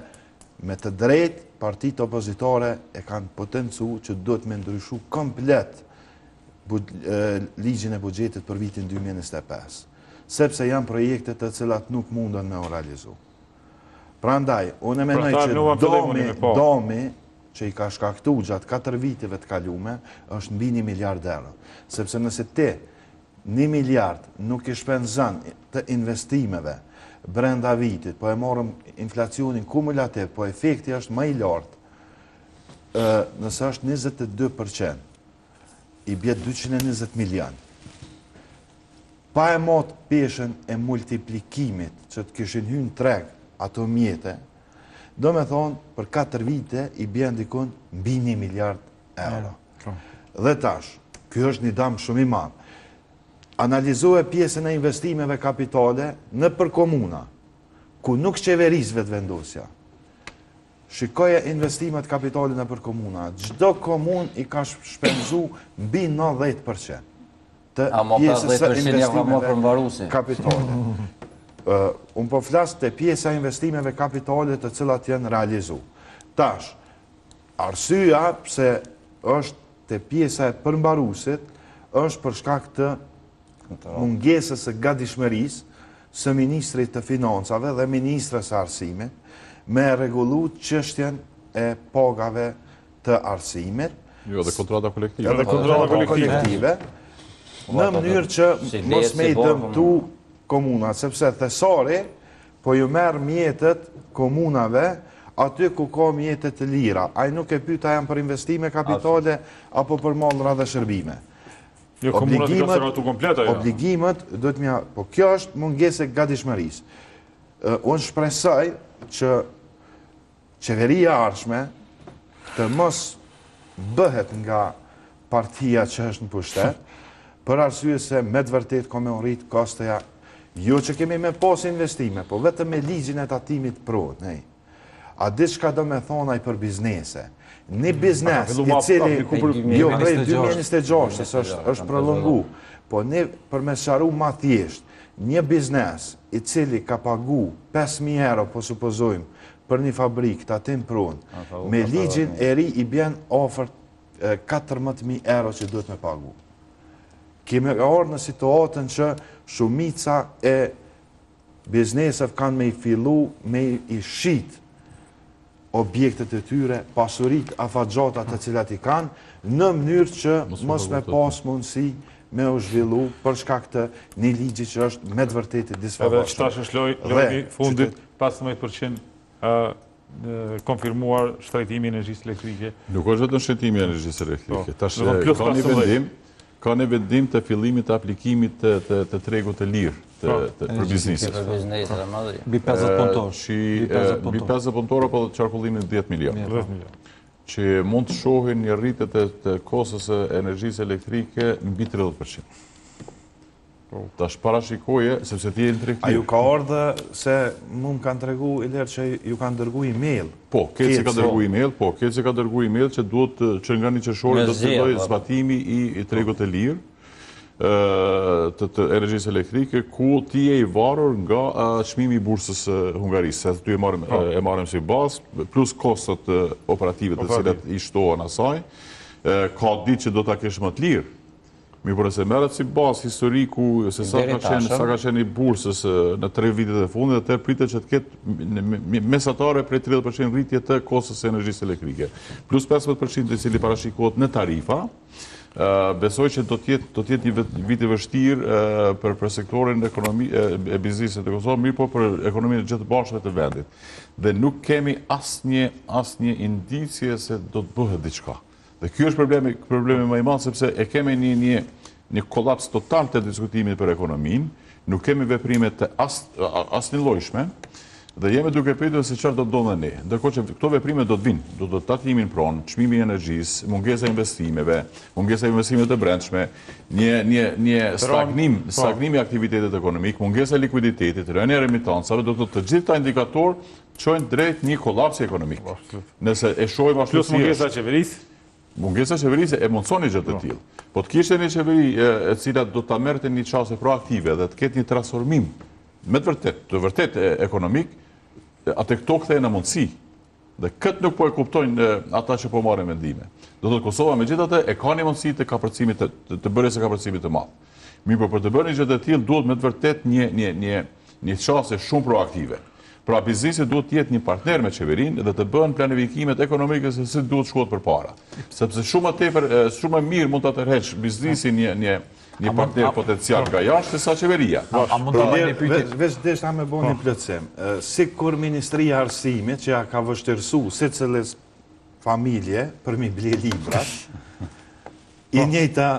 me të drejtë, partitë opozitore e kanë potencu që duhet me ndryshu komplet ligjin e buxhetit për vitin 2025, sepse janë projekte të cilat nuk mundën me u realizu. Prandaj, unë mendoj që domi që i ka shkaktu gjatë 4 viteve të kalume është mbi 1 miliard euro. Sepse nëse ti 1 miliard nuk i shpenzon të investimeve brenda vitit, po e morëm inflacionin kumulativ, po efekti është më i lartë, nëse është 22%, i bjet 220 milion. Pa e mot peshen e multiplikimit që të kishin hynë treg ato mjete, do me thonë për 4 vite i bjen dikun mbi 1 miliard euro. Dhe tash, kjo është një dam shumë i madh. Analizohe pjesën e investimeve kapitale në për komuna, ku nuk qeveris vetë vendosja. Shikoje investimet kapitale në për komuna. Gjdo komun i ka shpenzu mbi 90% të pjesës e investimeve kapitale. Unë po flasë të pjesë e investimeve kapitale të cilat janë realizu. Tash, arsyeja pse është të pjesa e përmbarusit, është për shkak të mungesës së gatishmërisë së Ministrit të Financave dhe Ministrës së Arsimit me regullu çështjen e pagave të arsimit. Jo, dhe kontrata kolektive. Edhe kontrata kolektive, në mënyrë që mos me i dëmtu komunat, sepse thesari po ju merr mjetet komunave aty ku ka mjetet të lira. Ai nuk e pyet a janë për investime kapitale apo për mallra dhe shërbime. Jo, komunat i ka sëratu kompleta, jo. Obligimet, po kjo është mungesë e gatishmërisë. Unë shpresoj që qeveria ardhshme të mos bëhet nga partia që është në pushtet, për arsye se me të vërtet ka me rrit kosteja, jo që kemi me pas investime, po vetëm me ligjin e tatimit pro, A di çka do me thonaj për biznese? Një biznes i cili jo prej 2026 është prolongu, po ne për me sharu ma thjesht, një biznes i cili ka pagu 5.000 euro, po supozojmë, për një fabrik të atim prunë, me ligjin e ri i bjen ofert 14.000 euro që duhet me pagu. Kemi orë në situatën që shumica e biznesëve kanë me i fillu, me i shit objektet e tyre, pasurit, afatgjatat të cilat i kanë, në mënyrë që mos me pas mundësi me u zhvillu për shkak të një ligji që është me të vërtetë disfavorshëm. Edhe qëtash është lojni fundit 15% konfirmuar shtrejtimi i energjisë elektrike. Nuk është vetëm shtrejtimi i energjisë elektrike. Tash ka një vendim të fillimit të aplikimit të tregut të lirë për bizneset. Për bizneset e madhëri. Bi 50 punëtor. Bi 50 punëtor apo qarkullimin 10 milion. Që mund të shohin një rritje të kostës së energjisë elektrike mbi 30%. Tash parashikoje, sepse ti je në tregti. A ju ka ardhë se mu më kanë tregu Iler që ju kanë dërgu email? Po, Keci ka dërgu email, që duhet që nga një qershori do të fillojë zbatimi i tregut të lirë të energjisë elektrike, ku ti je i varur nga çmimi i bursës Hungarisë, se ty e marrim si bazë, plus kostot operative të cilat i shtohen asaj, ka ditë që do ta kesh më të lirë. Mi por se merret si bazë historiku se sa ka qenë i bursës në 3 vitet e fundit, atë pritet që të ketë mesatare prej 30% rritje të kostës së energjisë elektrike. Plus 15% i cili parashikohet në tarifa. Besoj që do të jetë një vit i vështirë për sektorin e biznesit të Kosovës, mirë po për ekonominë gjithë të bashkëve të vendit. Dhe nuk kemi asnjë indicje se do të bëhet diçka. Dhe kjo është problemi më i madh, sepse e kemi një kollaps total të diskutimit për ekonominë, nuk kemi veprime të asnjëllojshme, dhe jemi duke pritur se çfarë do të ndodhë ne. Ndërkohë që këto veprime do të vinë, do të tatimin pronë, çmimi i energjisë, mungesa e investimeve të brendshme, një stagnim i aktivitetit ekonomik, mungesa e likuiditetit, rënja e remitancave, do të gjithë këta indikator çojnë drejt një kolapsi ekonomik. Nëse e shohim ashtu plus mungesa e qeverisë. Mungesa e qeverisë e mundson një gjë të tillë. Po të kishte një qeveri e cila do ta merrte një çështje proaktive dhe të ketë një transformim me të vërtet ekonomik, atë këto kthehen në mundësi. Dhe këtë nuk po e kuptojnë ata që po marrin vendime. Do të thotë Kosova megjithatë e ka një mundësi të kapërcimit të bërjes së kapërcimit të madh. Mirë, por për të bërë një gjë të tillë duhet me të vërtet një çështje shumë proaktive. Pra biznesi duhet të jetë një partner me qeverinë dhe të bëhen planifikimet ekonomike se si duhet shkohet përpara. Sepse shumë më mirë mund ta tërheqë biznesin një partner potencial nga jashtë se sa qeveria. Veç deshta me bo një plotësim. Sikur Ministria e Arsimit që ja ka vështirësu secilës familje për mi ble librat, i njëjta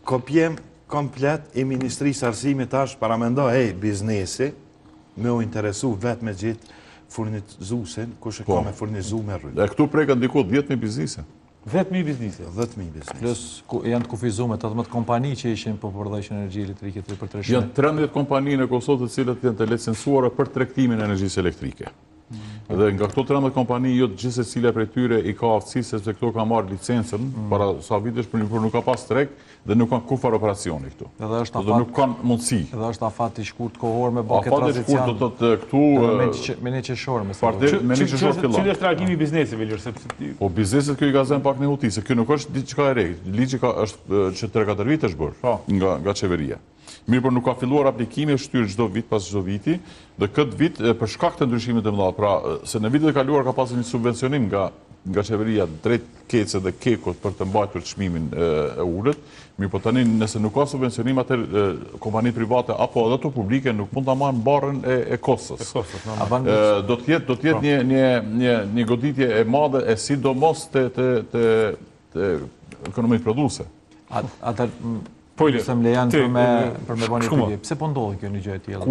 kopjem komplet i Ministrisë së Arsimit tash paramendo biznesi me u interesu vetë me gjithë furnizusin, kush e ka me furnizu me rrëllë. E këtu preka ndiku 10.000 biznise. 10.000 biznise? 10.000 biznise. Plus janë të kufizume 18 kompani që ishin për përdhejshë energji elektrike të për treshme. Janë 13 kompani në Kosovë të cilat janë të licencuara për tregtimin e energjisë elektrike. Dhe nga këto 13 kompani, jo të gjithë secila prej tyre i ka aftësi sepse këto ka marrë licencën para sa vitesh, por nuk ka pas treg dhe nuk kanë kufar operacioni këtu. Dhe nuk kanë mundësi. Edhe është afat i shkurt kohor me bërë këtë tranzicion. Afat i shkurt do të këtu... Me një qeshore, me Cili është reagimi i biznesive, Ilir? Po bizneset kjo i ka zënë pak në huti, se kjo nuk është diçka e re. Ligji është që 3-4 vite është bërë nga qeveria. Mirë, por nuk ka filluar aplikimi e shtyrë çdo vit pas çdo viti, dhe këtë vit për shkak të ndryshimit të mëdha, pra se në vitet e kaluar ka pasur një subvencionim nga qeveria drejt Kece dhe Kekut për të mbajtur çmimin e ulët. Mirë, po tani nëse nuk ka subvencionim, atë kompanitë private apo edhe ato publike nuk mund ta marrin barrën e kostës. Do të jetë një goditje e madhe e sidomos të ekonomisë prodhuese. Se më lejan për me bëni pyetje. Pse po ndodhi kjo një gjë e tillë?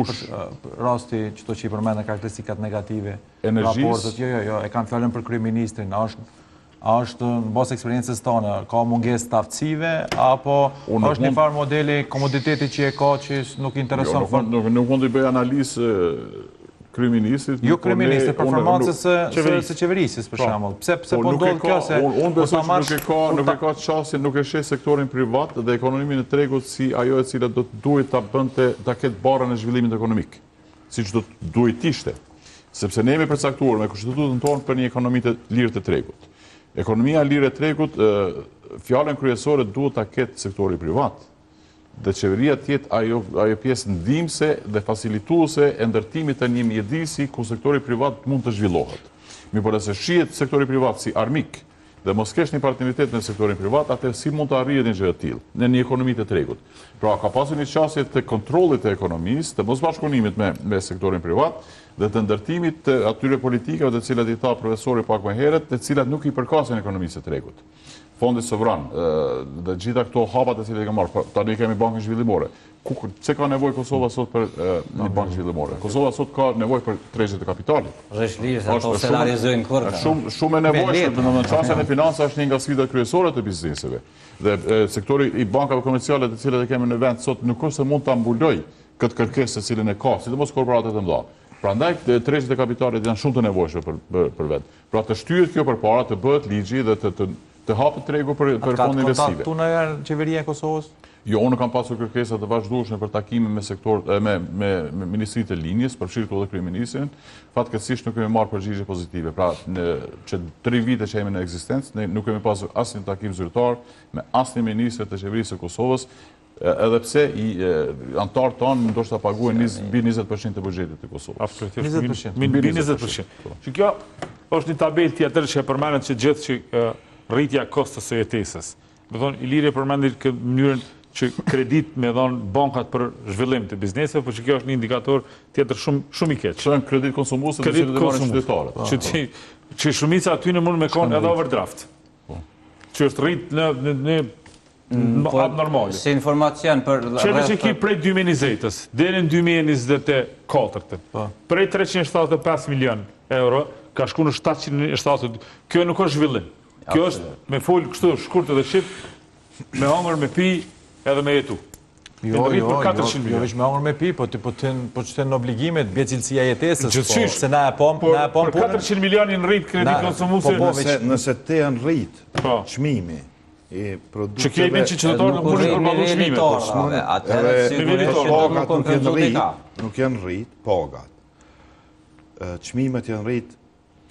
Rasti çdo që i përmendën karakteristikat negative, raportet, jo, e kanë fjalën për kryeministrin, a është në bazë eksperiencës tonë, ka mungesë të aftësive apo është një farë modeli komoditeti që e ka që nuk intereson fort? Nuk mund të bëj analizë kryeministrit. Jo kryeministrit, performancës së qeverisjes për shembull. Pse po ndodh kjo se unë besoj se nuk e ka çastin, nuk e sheh sektorin privat dhe ekonominë e tregut si ajo e cila duhet ta ketë barrën e zhvillimit ekonomik, siç duhet ishte. Sepse ne jemi përcaktuar me kushtetutën tonë për një ekonomi të lirë të tregut. Ekonomia e lirë e tregut, fjalën kryesore duhet ta ketë sektori privat. Dhe qeveria tjetë ajo pjesë ndihmëse dhe facilituese e ndërtimit të një mjedisi ku sektori privat mund të zhvillohet. Mirë, nëse shihet sektori privat si armik dhe mos kesh një partneritet me sektorin privat, atë si mund të arrihet një gjë e tillë në një ekonomi të tregut. Pra, ka pasur një çështje të kontrollit të ekonomisë, të mosbashkëpunimit me sektorin privat dhe të ndërtimit të atyre politikave të cilat i tha profesori pak më herët, të cilat nuk i përkasin ekonomisë të tregut. Fondi sovran dhe gjitha këto hapat e cilat i ka marrë. Tani kemi bankën zhvillimore. Pse ka nevojë Kosova sot për një bankë zhvillimore? Kosova sot ka nevojë për tregje të kapitalit. Rreshtlirë ato scenarizojnë kurrë. Shumë e nevojshme, domethënë çështja e financave është një nga sfidat kryesore të bizneseve. Dhe sektori i bankave komerciale të cilat e kemi në vend sot nuk është se mund ta mbuloj këtë kërkesë të cilën e ka, sidomos korporatet e mëdha. Prandaj tregjet e kapitalit janë shumë të nevojshme për vetë. Pra të shtyhet kjo përpara, të bëhet ligji dhe të hapet tregu për fondë investive. Ka kontakt qeveria e Kosovës? Jo, unë kam pasur kërkesa të vazhdueshme për takime me Ministritë e Linjës, përfshirë këtu edhe kryeministrin. Fatkeqësisht nuk kemi marrë përgjigje pozitive. Pra, që 3 vite që jemi në ekzistencë, ne nuk kemi pasur asnjë takim zyrtar me asnjë ministër të qeverisë së Kosovës, edhe pse antarët tonë ndoshta paguajnë mbi 20% të buxhetit të Kosovës. Absolutisht. Mbi 20%. Që kjo është një tabelë tjetër që përmendet që gjithë që rritja kostos së jetesës. Do thonë Iliri përmendi këtë mënyrën që kredit me dhon bankat për zhvillim të bizneseve, por që kjo është një indikator tjetër shumë i keq. Që janë kredit konsumuese të cilët marrin qytetarët. Që shumica aty në mund me kon edhe overdraft. Që është rrit në abnormale. Si informacion për që ki prej 2020-ës deri në 2024-ën. Prej 375 milion euro ka shku në 770. Kjo nuk është zhvillim. Kjo është me fol kështu shkurt edhe shit, me hangër, me pi, edhe me jetu. Jo, veç me hangër me pi, po që të në obligimet, bje cilësia jetesës, se na e pom për 400 milionin rrit kredit konsumuse. Nëse te në rrit, qmimi, i produkteve... Që kemi që qëtëtorë në mund shkërballu nuk janë rrit, pagat. Qmimet janë rrit,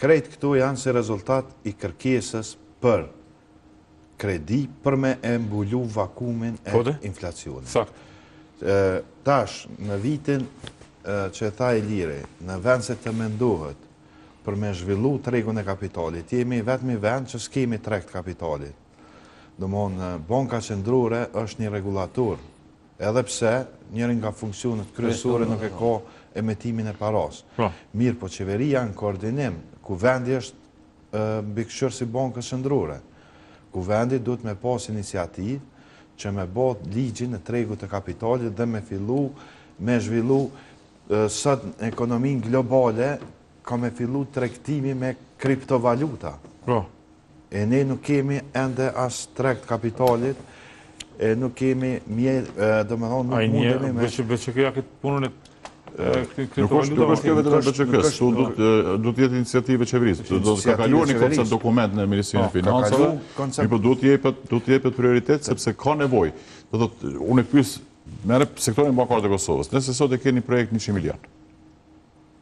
krejt këtu janë se rezultat i kërkesës për kredi për me e mbulu vakumin e inflacionit. Tash, në vitin që tha Iliri, në vend se të mendohet për me zhvillu tregun e kapitalit, jemi vetëm i vend që s'kemi treg të kapitalit. Domthon, Banka Qendrore është një regulator, edhe pse njërin nga funksionet kryesore nuk e ka emetimin e paras. Mirë, po qeveria në koordinim, ku vendi është mbikëqyrës i Bankës Qendrore, ku vendi duhet me pas iniciativë që me bot ligjin e tregut të kapitalit dhe me zhvillu sot në ekonominë globale, ka me fillu tregtimi me kriptovaluta. E ne nuk kemi ende as tregt kapitalit, e nuk kemi do me thonë, nuk mundemi me... Beqë këja këtë punën e Nuk është kjo vetëm e BÇK-s, do të jetë iniciative qeverisë. Do të kaluar një koncept dokument në Ministrinë e Financave, por do të jepet prioritet sepse ka nevojë. Do thotë, unë pyes merr sektorin bankar të Kosovës. Nëse sot e keni projekt 100 milion.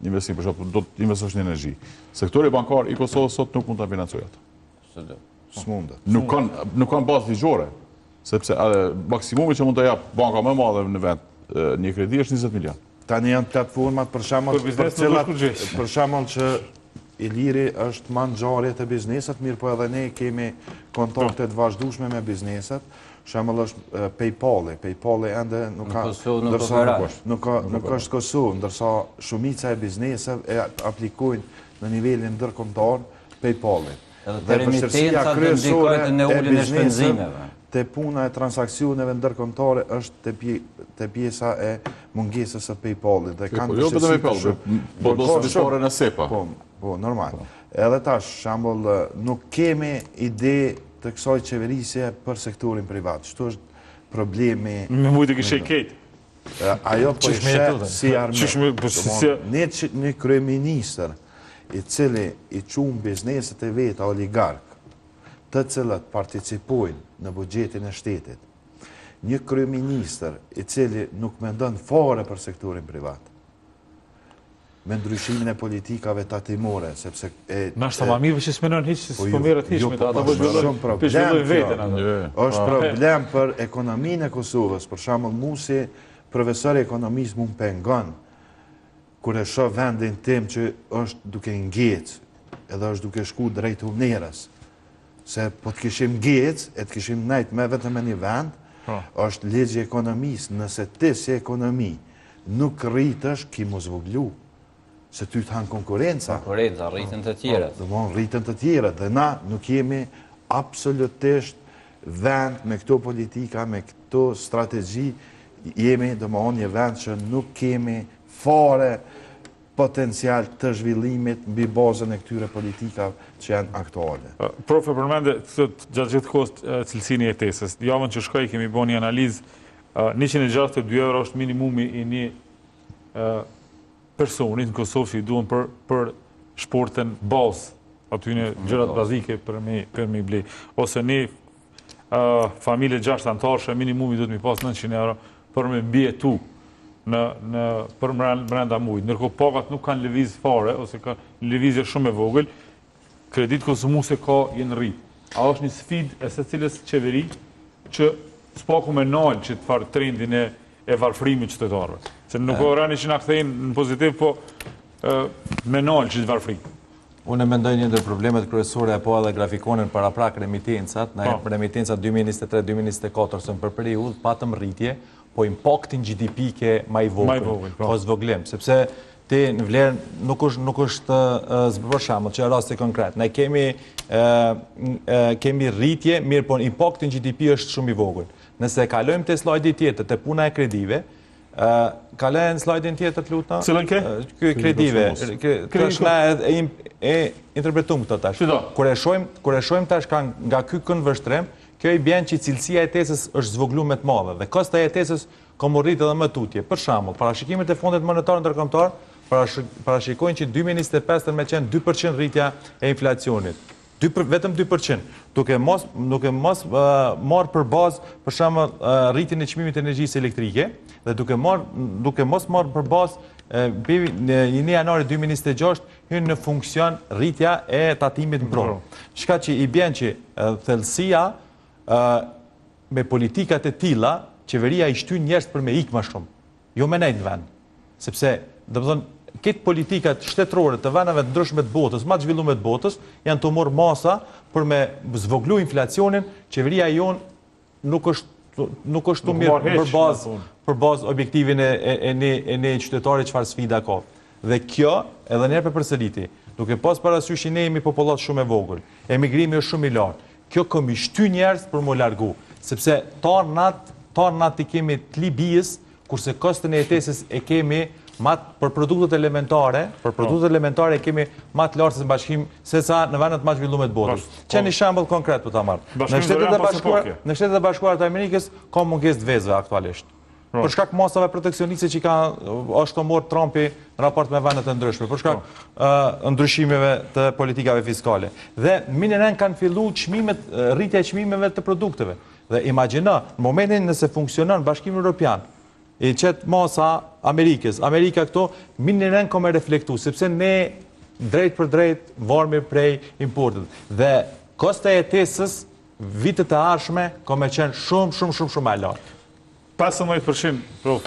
Investim për shkak do të investosh në energji. Sektori bankar i Kosovës sot nuk mund ta financojë atë. S'mundet. Nuk kanë bazë ligjore, sepse maksimumi që mund ta jap banka më e madhe në vend një kredi është 20 milion. Tani janë platformat për shembull që Iliri është ma ngjarje të bizneset, mirë po edhe ne kemi kontakte të vazhdueshme me bizneset. Shembull është PayPal-i. PayPal-i ende nuk është Kosovë, ndërsa shumica e bizneseve e aplikojnë në nivelin ndërkombëtar PayPal-i. Dhe remitenca të ndikojnë në uljen e shpenzimeve. Te puna e transaksioneve ndërkombëtare është te pjesa e mungesës së PayPal-it dhe kanë jo vetëm PayPal, po do të shore në SEPA. Po, normal. Edhe tash, shembull, nuk kemi ide të kësaj qeverisje për sektorin privat. Çto është problemi? Me mujtë kishte keq. Ajo po i sheh si armë. Një kryeministër i cili i qumë bizneset e veta oligark, të cilët participojnë në buxhetin e shtetit, një kryeministër i cili nuk mendon fare për sektorin privat, me ndryshimin e politikave tatimore, sepse... Ma është të ma mirë që s'menon hiq, s'po mirët hiq, me ta të vëzhvilloj vetën. është problem për ekonominë e Kosovës, për shembull mu si profesor ekonomist mu më pengon, kur e shoh vendin tim që është duke ngec, edhe është duke shku drejt humnerës, se po të kishim ngec, e të kishim nejt me vetëm e një vend, është ligji ekonomisë, nëse ti si ekonomi nuk rritësh, ki mu zvoglu, se ty të hanë konkurenca. Konkurenca, rritën të tjere. Rritën të tjere, dhe na nuk jemi absolutisht vend me këto politika, me këto strategji, jemi një vend që nuk kemi fare potencial të zhvillimit mbi bazën e këtyre politika që janë aktuale. Profe, përmende gjatë gjithë kohës cilësinë e jetesës. Javën që shkoj kemi bo një analizë, 162 euro është minimumi i një personit në Kosovë që i duhen për shporten bazë, aty në gjërat bazike për me i ble. Ose një familje 6 antarëshe, minimumi duhet mi pas 900 euro për me mbjetu për brenda mujtë. Nërko pagat nuk kanë lëviz fare, ose ka lëvizje shumë e vogël, kredit konsumuse ka jenë rritë. A është një sfid e se cilës qeveri që s'paku me nalë që të farë trendin e varfrimit qytetarëve. Se nuk o rani që nga këthejnë në pozitiv, po me nalë që të varfrimit. Unë mendoj një ndër problemet kryesore apo edhe grafikonin para prak remitencat, në remitencat 2023-2024 së për periudhë patëm rritje, po impaktin GDP ke ma i vogël, po zvoglim, sepse ti në vlerë nuk është për shembull që rasti konkret. Ne kemi rritje, mirë po impaktin GDP është shumë i vogël. Nëse kalojmë te slajdi tjetër, te puna e kredive, kalojmë në slajdin tjetër të lutna. Cilën ke? Kredive. Tash na e interpretum këtë tash. Kur e shohim tash nga ky këndvështrim, kjo i bjen që cilësia e jetesës është zvoglu me të madhe dhe kosta e jetesës ka rrit edhe më tutje. Për shembull, parashikimet e Fondit Monetar Ndërkombëtar parashikojnë që 2025 me qenë 2% rritja e inflacionit. Vetëm 2%, duke mos marrë për bazë për shembull rritjen e çmimit të energjisë elektrike dhe duke mos marrë për bazë në 1 janari 2026 hyn në funksion rritja e tatimit në provë. Shka që i bjen që thellësia me politikat e tilla, qeveria i shtyn njerëz për me ikë më shumë, jo me nejt në vend. Sepse, këtë politikat shtetërore të vendeve të ndryshme të botës, ma të zhvillume të botës, janë të morë masa për me zvoglu inflacionin, qeveria jonë nuk është të mirë për bazë objektivin e një qytetari çfarë sfida ka. Dhe kjo, edhe njerë për përsëriti, duke pas parasysh i ne jemi popullat shumë e vogël, emigrimi është shumë i lartë, kjo këmi shty njerës për më largu, sepse tarë natë i kemi të Libijës, kurse kostën e jetesës e kemi për produktet elementare e kemi matë lartë se në bashkim se sa në vendet ma zhvillume të botës. Që një shembull konkret për ta marrë. Në Shtetet e Bashkuara të Amerikës ka mungesë të vezëve aktualisht. Për shkak masave proteksioniste që është të morë Trumpi në raport me vendet e ndryshme, për shkak ndryshimeve të politikave fiskale. Dhe minëren kanë fillu rritja e çmimeve të produkteve. Dhe imagjino, në momentin nëse funksionon Bashkimi Evropian, i qëtë masa Amerikës, Amerika këto, minëren ka me reflektu, sepse ne drejt për drejt varmi prej importet. Dhe kosta e jetesës vitet e ardhshme ka me qenë shumë e lartë. 15%, prof,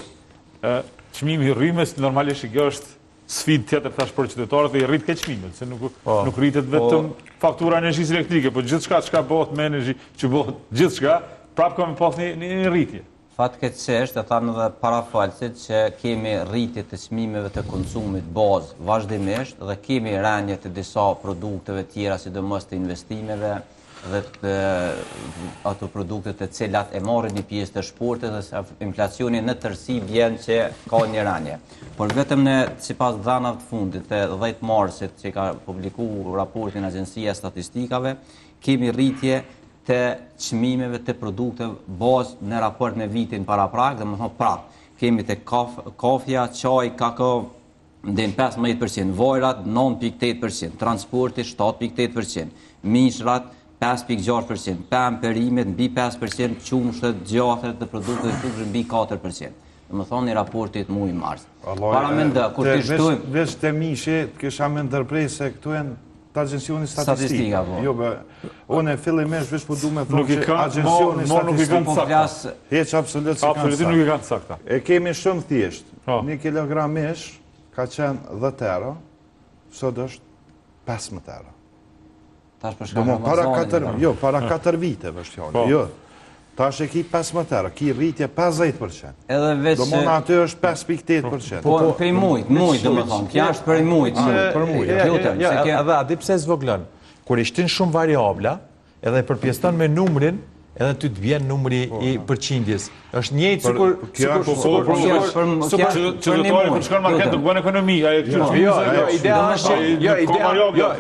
çmimi i rrymës normalisht kjo është sfidë tjetër tash për qytetarët dhe i rrit ke çmimet, se nuk rritet vetëm faktura energjisë elektrike, po gjithçka çka bëhet me energji, që bëhet gjithçka, prapë ka me pas një rritje. Fatkeqësisht, e thanë edhe parafalësit që kemi rritje të çmimeve të konsumit bazë vazhdimisht dhe kemi rënje të disa produkteve tjera, sidomos të investimeve dhe të ato produkte të cilat e marrin një pjesë të shportit dhe inflacioni në tërësi vjen që ka një rënje. Por vetëm sipas dhanave të fundit të 10 marsit që ka publikuar raportin Agjencia e Statistikave, kemi rritje të çmimeve të produkteve bazë në raport me vitin paraprak, dhe më thonë prapë. kemi të kafja, qaj, kakao, ndem 15%, vojrat 9.8%, transporti 7.8%, mishrat 5.6%, pem perimet mbi 5%, qumshtët, gjathet dhe produktet e fruktshme mbi 4%. Dhe më thonë një raportit mu i mars. Para me ndë, kur të shtojmë... Vesh të mishi, kisha me ndërprej se këtu e në të agjensioni statistika. Jo, unë e fillimesh vesh po du me thonë që agjensioni statistika... Heq absolut si kanë sakta. Nuk i kanë sakta. E kemi shumë thjesht. 1 kilogram mish ka qenë 10 euro, sot është 15 euro. Tash për shkak Ramazanit. Jo, para 4 vite vështë fjallë. Jo, tash e ki 15 euro, ki rritje 50%. Edhe veç... Do mëna aty është 5.8%. Po, prej mujt, do më thonë, kja është prej mujt. Për mujt. Edhe adi pse zvoglon, kur ishtin shumë variabla, edhe përpjeston me numrin, edhe ty të vjen numri i përqindjes. është njëjtë sikur qytetari kur shkon në market nuk bën ekonomi,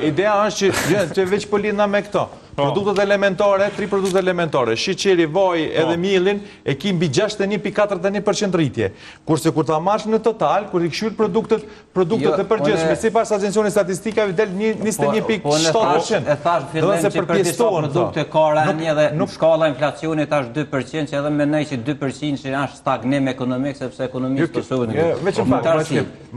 ideja është që veç po lidhna me këto. Produktet elementare, 3 produkte elementare, sheqeri, vaj edhe mielin e ki mbi 61.41% rritje. Kurse kur ta marrësh në total, kur i kshyr produktet e përgjithshme, sipas agjencionit statistikave del 21.7%. E thash fillim që për disa produkte ka rënje dhe në shkalla inflacionit është 2%, që edhe mendoj që 2% që është stagnim ekonomik sepse ekonomisë të sodën. Veç fakt,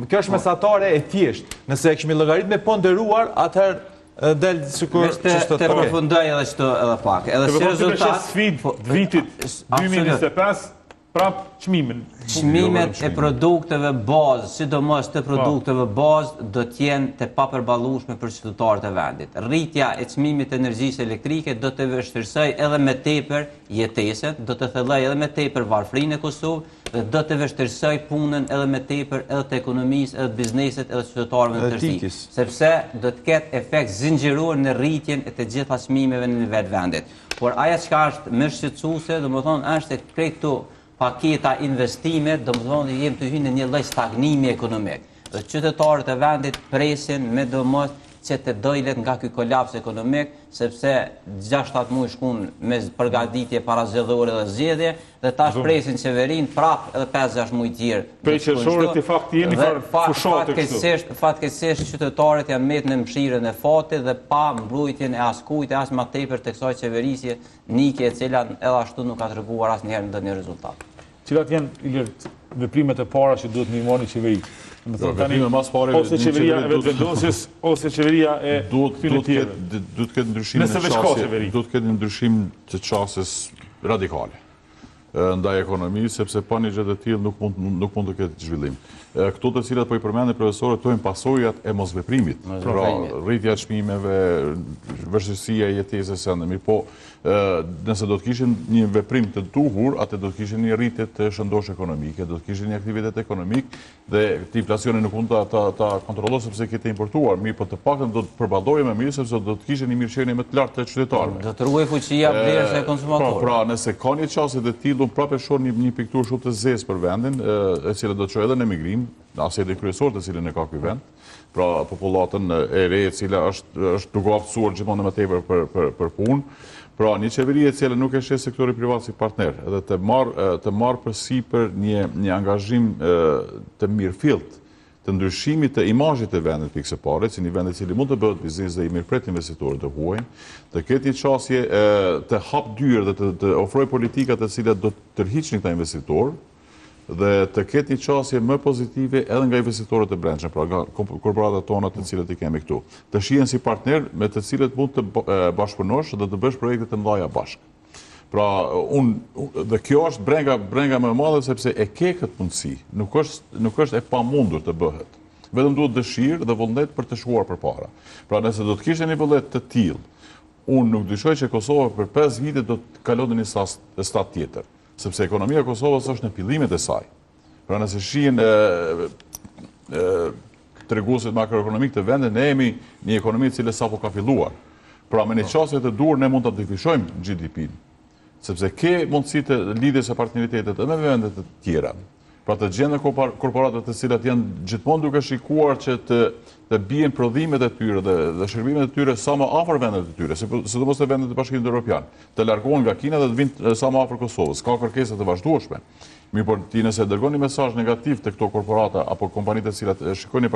kjo është mesatare e thjeshtë. Nëse e kishim llogarit me ponderuar, atëherë del sikur të përfundoj edhe çto edhe pak. Edhe si rezultat sfidë vitit 2025 prap çmimin. Çmimet e produkteve bazë, sidomos të produkteve bazë, do të jenë të papërballueshme për qytetarët e vendit. Rritja e çmimit të energjisë elektrike do të vështirësoj edhe më tepër jetesën, do të thellojë edhe më tepër varfrinë e Kosovës dhe do të vështirësoj punën edhe më tepër edhe të ekonomisë, edhe të biznesit, edhe të qytetarëve në tërësi, sepse do të ketë efekt zinxhiror në rritjen e të gjitha çmimeve në nivel vendit. Por ajo çka është më shqetësuese, domethënë është se këto paketa investime, domethënë jemi të hynë në një lloj stagnimi ekonomik. Dhe qytetarët e vendit presin me domos që të dojlet nga ky kolaps ekonomik, sepse 6-7 muaj shkun me përgatitje para zgjedhore dhe zgjedhje, dhe tash presin qeverin prap edhe 5-6 muaj tjerë. Prej qershorët i fakti jeni fushatë kështu. Fatkeqësisht qytetarët janë met në mshirën e fatit dhe pa mbrojtjen e askujt, as më tepër të kësaj qeverisje nikje e cila edhe ashtu nuk ka treguar asnjëherë ndonjë rezultat. Cilat janë veprimet e para që duhet ndihmoni qeveritë? Ose qeveria e vetëvendosjes, ose qeveria e këtyre tjerë. Duhet të ketë ndryshim duhet të ketë ndryshim të çastës radikale ndaj ekonomisë, sepse pa një gjë të tillë nuk mund të ketë zhvillim. Këto të cilat po i përmendin profesorët janë pasojat e mosveprimit. Pra, rritja e çmimeve, vështirësia e jetesës janë mirë, po nëse do të kishin një veprim të duhur, atë do të kishin një rritje të shëndosh ekonomike, do të kishin një aktivitet ekonomik dhe të inflacioni nuk mund ta kontrollojë sepse kete importuar, mirë, po të paktën do të përballojë më mirë sepse do të kishin një mirëqenie më të lartë të qytetarëve. Do të ruaj fuqia vlerës e konsumatorëve. Pra, nëse ka një çështje të tillë, prapë shoh një pikturë shumë të zezë për vendin, e cila do të çojë edhe në emigrim, asaj dhe kryesor të cilën e ka ky vend, pra popullatën e re e cila është duke aftësuar gjithmonë më tepër për punë. Pra, një qeveri e cila nuk e sheh sektori privat si partner, edhe të marrë përsipër një angazhim të mirëfillt të ndryshimit të imazhit të vendit pikë së pare, si një vend i cili mund të bëhet biznes dhe i mirëpret investitorët të huaj, të ketë një çështje të hapdyrë dhe të ofrojë politika të cilat do të tërhiqin këta investitorë dhe të ketë një çështje më pozitive edhe nga investitorët e brendshëm, pra nga korporatat tona të cilat i kemi këtu. Të shihen si partner me të cilët mund të bashkëpunosh dhe të bësh projekte të mëdha bashkë. Pra, dhe kjo është brenga më e madhe sepse e ke këtë mundësi, nuk është e pamundur të bëhet. Vetëm duhet dëshirë dhe vullnet për të shkuar përpara. Pra, nëse do të kishte një vullnet të tillë, unë nuk dyshoj që Kosova për 5 vite do të kalonte një stat tjetër, sepse ekonomia e Kosovës është në fillimet e saj. Pra, nëse shihen treguesit makroekonomik të vendit, ne jemi një ekonomi e cila sapo ka filluar. Pra, me një çështje të dur ne mund ta dyfishojmë GDP-n. Sepse ke mundësi të lidhjes së partneritetet edhe me vendet të tjera. Pra të gjendë korporatët të cilat janë gjithmonë duke shikuar që të bien prodhimet e tyre dhe shërbimet e tyre sa më afër vendet e tyre, sidomos të vendet e Bashkimit Evropian, të largohen nga Kina dhe të vinë sa më afër Kosovës. Ka kërkesa të vazhdueshme. Mirë, por ti nëse dërgoni një mesazh negativ të këto korporata apo kompanitë të cilat shikojnë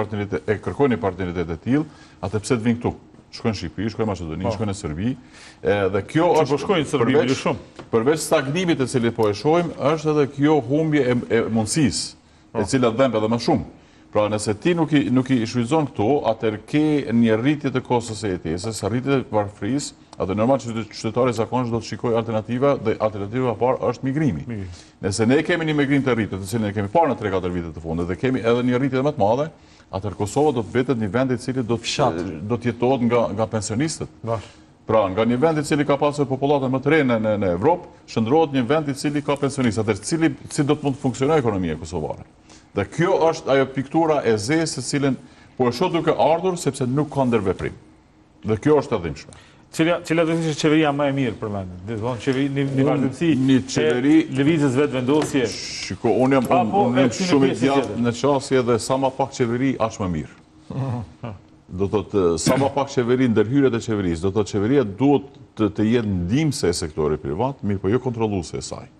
kërkojnë një partneritet të tillë, atë pse të vinë këtu? Shkojnë në Shqipëri, shkojnë në Maqedoni, shkojnë në Serbi. Dhe kjo është shkojnë në Serbi më shumë. Përveç stagnimit të cilit po e shohim, është edhe kjo humbje e mundësisë, e cila dëmb edhe më shumë. Pra nëse ti nuk i shfrytëzon këto, atëherë ke një rritje të kostës së jetesës, rritje të varfërisë, atë normal që qytetari zakonisht do të shikojë alternativa dhe alternativa e parë është migrimi. Nëse ne kemi një migrim të rritur, të cilin ne kemi parë në 3-4 vitet të fundit dhe kemi edhe një rritje më të madhe, atëherë Kosova do të betet një vend i cili do të jetohet nga pensionistët. Pra, nga një vend i cili ka pasur popullatën më të re në Evropë, shndrohet një vend i cili ka pensionistë, atëherë si do të mund të funksionojë ekonomia kosovare. Dhe kjo është ajo piktura e zezë së cilën po e shoh duke ardhur sepse nuk ka ndërveprim. Dhe kjo është e dhimbshme. Cila do të ishte qeveria më e mirë për vendin? Do të thonë qeveri një vazhdimsi qeveri lëvizjes vetë vendosje. Shiko, unë jam shumë i djathtë në qasje dhe sa më pak qeveri aq më mirë. Do të thotë sa më pak qeveri ndërhyrjet e qeverisë, do të thotë qeveria duhet të jetë ndihmëse e sektorit privat, mirë po jo kontrolluese e saj.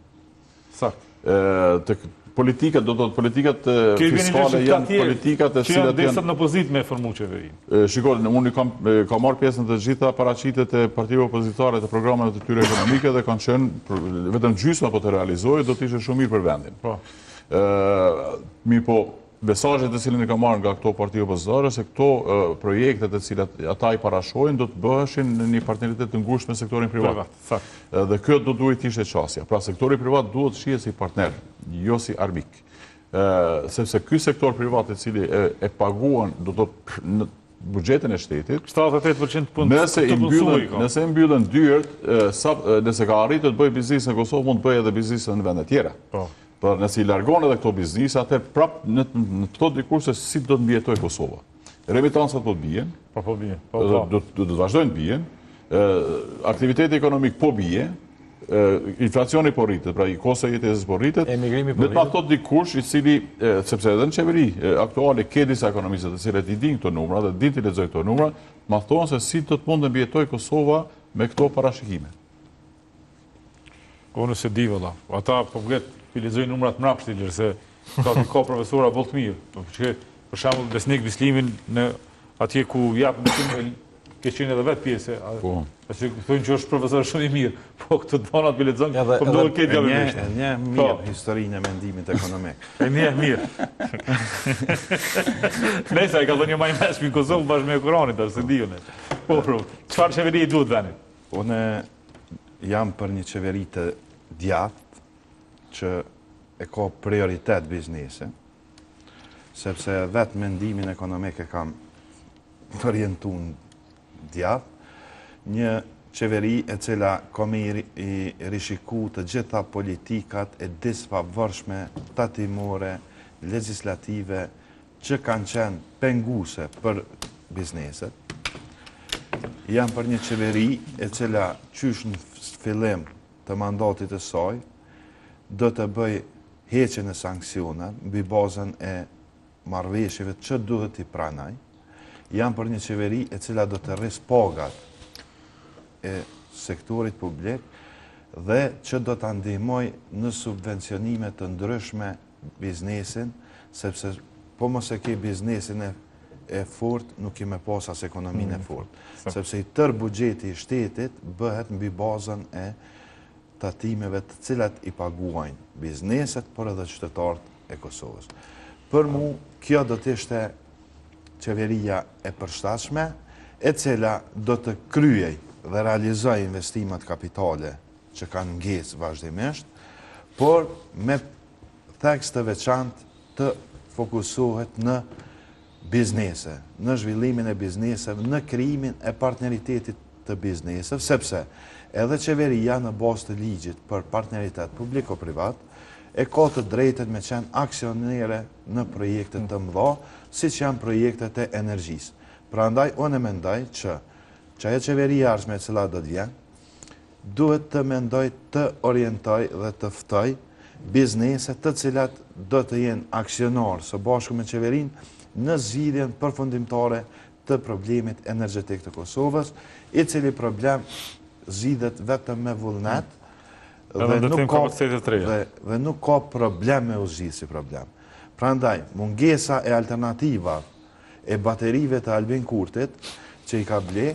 Saktë. Politikat, do të thotë politikat fiskale janë politikat e cilat janë në opozitë me formu qeverinë. Shikoj, unë kam marrë pjesën të gjitha paraqitet e partive opozitare të programeve të tyre ekonomike dhe kanë qenë vetëm gjysma po të realizojë, do të ishte shumë mirë për vendin. Mirë po, mesazhet të cilin e kam marrë nga këto partive opozitare se këto projekte të cilat ata i parashojnë do të bëheshin në një partneritet të ngushtë me sektorin privat. Dhe kjo do duhet ishte qasja. Pra sektori privat duhet të shihet si partner, jo si arbik. Sepse ky sektor privat i cili e paguan do të në buxhetin e shtetit, 78% punë të punësuar. Nëse mbyllen dyert, nëse ka arritur të bëjë biznes në Kosovë, mund të bëjë edhe biznes në vende tjera. Por nëse i largon edhe këto biznise, atëherë prap në këto dikurse si do të mbijetojë Kosova. Remitancat po të bien, do të vazhdojnë të bien, aktiviteti ekonomik po bie, inflacioni po rritet, pra kosta e jetesës po rritet. Emigrimi po rritet. Ne pa dikush i cili, sepse edhe në qeveri aktuale ke disa ekonomistët të cilët i dinë këto numra dhe dinë të lexojnë këto numra, ma thonë se si do të mund të mbijetojë Kosova me këto parashikime. Unë se di valla. Ata po vjet filizojnë numrat mrapshtilër se ka profesora boll të mirë. Për shembull Besnik Bislimin në atje ku jap mësim ke qenë edhe vetë pjesë. Pasi thonë që është profesor shumë i mirë, po këtë donat bi lexon, po ndodhet këtë gabimisht. Një mirë historinë e mendimit ekonomik. Një mirë. Nëse ai ka dhënë një më mes në Kosovë bashkë me Kur'anin, se di unë. Po, çfarë qeveri duhet vendit? Unë jam për një qeveri të djathtë që e ka prioritet biznese, sepse vetë mendimin ekonomik e kam orientuar djathtë, një qeveri e cila ka me i rishiku të gjitha politikat e disfavërshme, tatimore, legislative, që kanë qenë penguse për bizneset. Jam për një qeveri e cila qysh në fillim të mandatit e saj, do të bëj heqjen e sankcioneve mbi bazën e marrëveshjeve që duhet i pranoj. Jam për një qeveri e cila do të rris pagat e sektorit publik dhe që do të ndihmoj në subvencionime të ndryshme biznesin, sepse po mos e ke biznesin e fort, nuk i me pas as ekonominë e fort. Sepse i tërë buxheti i shtetit bëhet mbi bazën e tatimeve të cilat i paguajnë bizneset, por edhe qytetarët e Kosovës. Për mu, kjo do të ishte qeveria e përshtatshme, e cila do të kryej dhe realizoj investimet kapitale që kanë ngecë vazhdimisht, por me theks të veçantë të fokusohet në biznese, në zhvillimin e bizneseve, në krijimin e partneritetit të bizneseve, sepse edhe qeveria në bazë të ligjit për partneritet publiko-privat e ka të drejtën me qenë aksionere në projekte të mëdha, si që janë projektet e energjisë. Prandaj, unë e mendoj që ajo qeveria ardhshme e cila do të vjen, duhet të mendoj të orientoj dhe të ftoj biznese të cilat do të jenë aksionar së bashku me qeverin në zgjidhjen përfundimtare të problemit energjetik të Kosovës, i cili problem zgjidhet vetëm me vullnet dhe nuk ka problem me u zgjidhë si problem. Prandaj, mungesa e alternativa e baterive të Albin Kurtit, që i ka ble,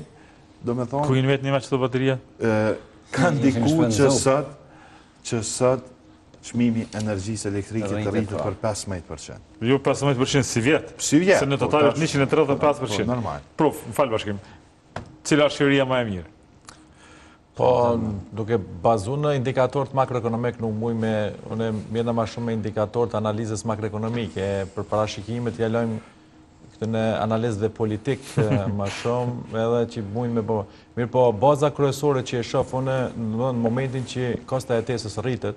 do me thonë... Ku i në vetë një me qëto bateria? Kanë diku që sot çmimi energjisë elektrike të rritet për 15%. Jo 15% si vjetë? Si vjetë. Se në total është 135%. Normal. Prof, më falë bashkim, cila është qeveria më e mirë? Po, duke bazu në indikatorët makroekonomik, nuk muj me, unë mjena ma shumë me indikatorët analizës makroekonomike, për parashikimet jalojmë këtë në analizëve politikë ma shumë, edhe që mujnë me bo. Mirë po, baza kryesore që e shofë, unë në momentin që kosta e jetesës rritet,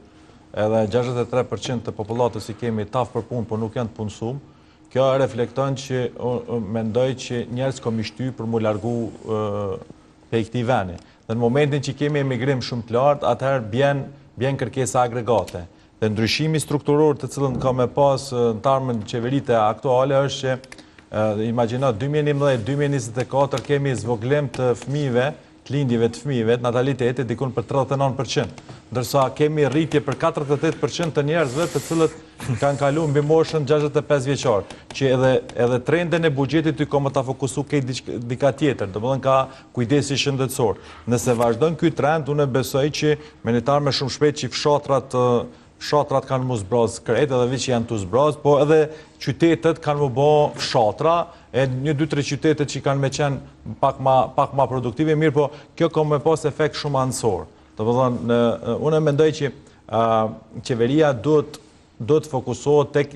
edhe 63% të popullatës i kemi tafë për punë, por nuk janë të punësum, kjo reflekton që mendoj që njerëz komi shty për mu largu pe këtij veni. Dhe në momentin që kemi emigrim shumë të lartë, atëherë bjen kërkesa agregate. Dhe ndryshimi strukturor të cilën ka me pas në termën qeveritë aktuale është që imagjino 2011-2024 kemi zvoglim të fëmijëve, të lindjeve të fëmijëve, të natalitetit dikun për 39%, ndërsa kemi rritje për 48% të njerëzve të cilët kanë kalu mbi moshën 65 vjeçar, që edhe trenden e buxhetit i komo ta fokusu këtë dika tjetër, domethënë ka kujdesi shëndetësor. Nëse vazhdon ky trend, unë besoj që menitar me shumë shpejt që fshatrat kanë mu zbraz krejt, edhe vi që janë të zbraz, po edhe qytetet kanë mu bo fshatra, e 1-2-3 qytetet që kanë me qenë pak ma produktive, mirë po kjo ka me pas efekt shumë anësor. Unë mendoj që qeveria duhet fokusohet tek,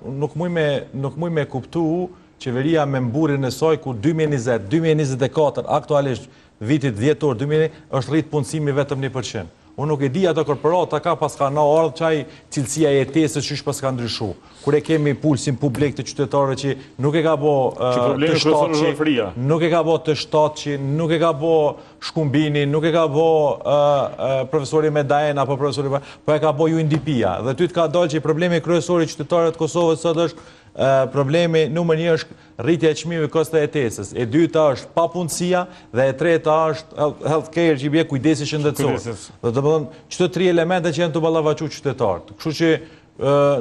nuk muj me kuptu qeveria me mburin e saj ku 2020-2024, aktualisht vitit 10 orë 2020, është rritë punësimi vetëm 1%. Unë nuk e di ato korporata ka pas ka na ardhë qaj cilësia e jetesës që pas ka ndryshu. Kure kemi pulsin publik të qytetarë që nuk e ka bo të shtatë që, nuk e ka bo Shkumbini, nuk e ka bo profesori Medajen apo profesori, po e ka bo UNDP-a. Dhe ty të ka dalë që problemi kryesori qytetarët Kosovës sot është problemi numër 1 është rritja e çmimeve kosta e jetesës, e dyta është papunësia dhe e treta është healthcare që bie kujdesi shëndetësor. Do të thonë çdo 3 elemente që janë të ballavaçu qytetarët. Kështu që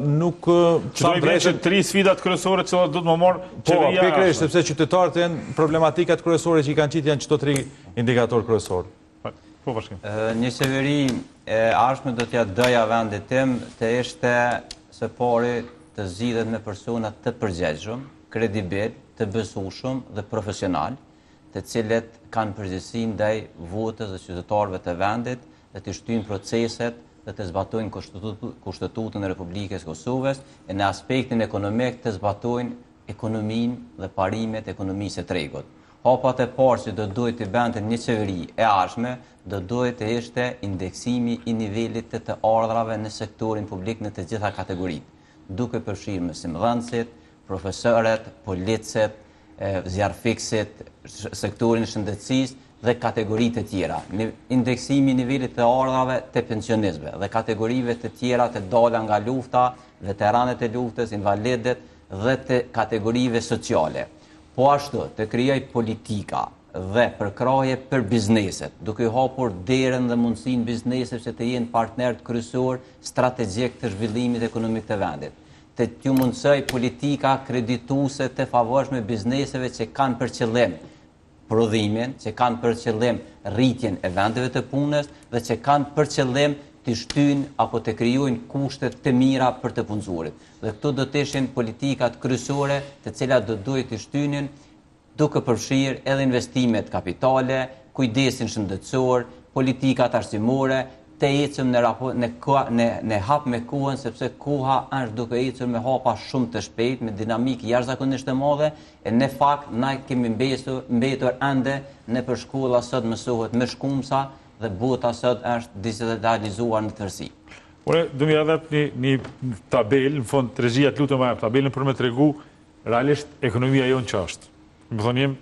nuk çdo drejtë 3 sfidat kryesore që do të më marr qeveria. Po, pikërisht sepse qytetarët janë problematikat kryesore që i kanë qitë janë çdo 3 indikator kryesor. Po bashkim. Një qeveri e ardhshme do t'ja doja vendit tim të ishte së pari të zgjidhet me persona të përgjegjshëm, kredibil, të besueshëm dhe profesional, të cilët kanë përgjegjësi ndaj votës dhe qytetarëve të vendit, dhe të shtyjnë proceset dhe të zbatojnë Kushtetutën e Republikës Kosovës, e në aspektin ekonomik të zbatojnë ekonominë dhe parimet e ekonomisë së tregut. Hapat e parë që do duhet të bënte një qeveri e ardhshme, do duhet të ishte indeksimi i nivelit të ardhrave në sektorin publik në të gjitha kategoritë, duke përfshirë mësimdhënësit, profesorët, policët, zjarfiksit, sektorin shëndetësisë dhe kategoritë të tjera. Indeksimi i nivelit të ardhrave të pensionistëve dhe kategorive të tjera të dala nga lufta, veteranët e luftës, invalidët dhe të kategorive sociale. Po ashtu, të krijoj politika dhe përkraje për bizneset, duke hapur derën dhe mundësinë bizneset që të jenë partnerët kryesor strategjik të zhvillimit ekonomik të vendit. Të t'ju mundsoj politika kredituese të favorshme bizneseve që kanë për qëllim prodhimin, që kanë për qëllim rritjen e vendeve të punës dhe që kanë për qëllim të shtyjnë apo të krijojnë kushtet të mira për të punësurit. Dhe këto do të ishin politikat kryesore të cilat do duhet të shtyjnin duke përfshirë edhe investimet kapitale, kujdesin shëndetësor, politikat arsimore, të ecëm në hap me kohën, sepse koha është duke ecur me hapa shumë të shpejt, me dinamikë jashtëzakonisht të madhe, e në fakt na kemi mbetur ende në për shkolla sot mësohet me shkumsa dhe bota sot është digitalizuar në tërësi. Unë do më jap një tabelë, në fund tregjia të lutem jap tabelën për me tregu realisht ekonomia jonë ç'është. Më thonë jem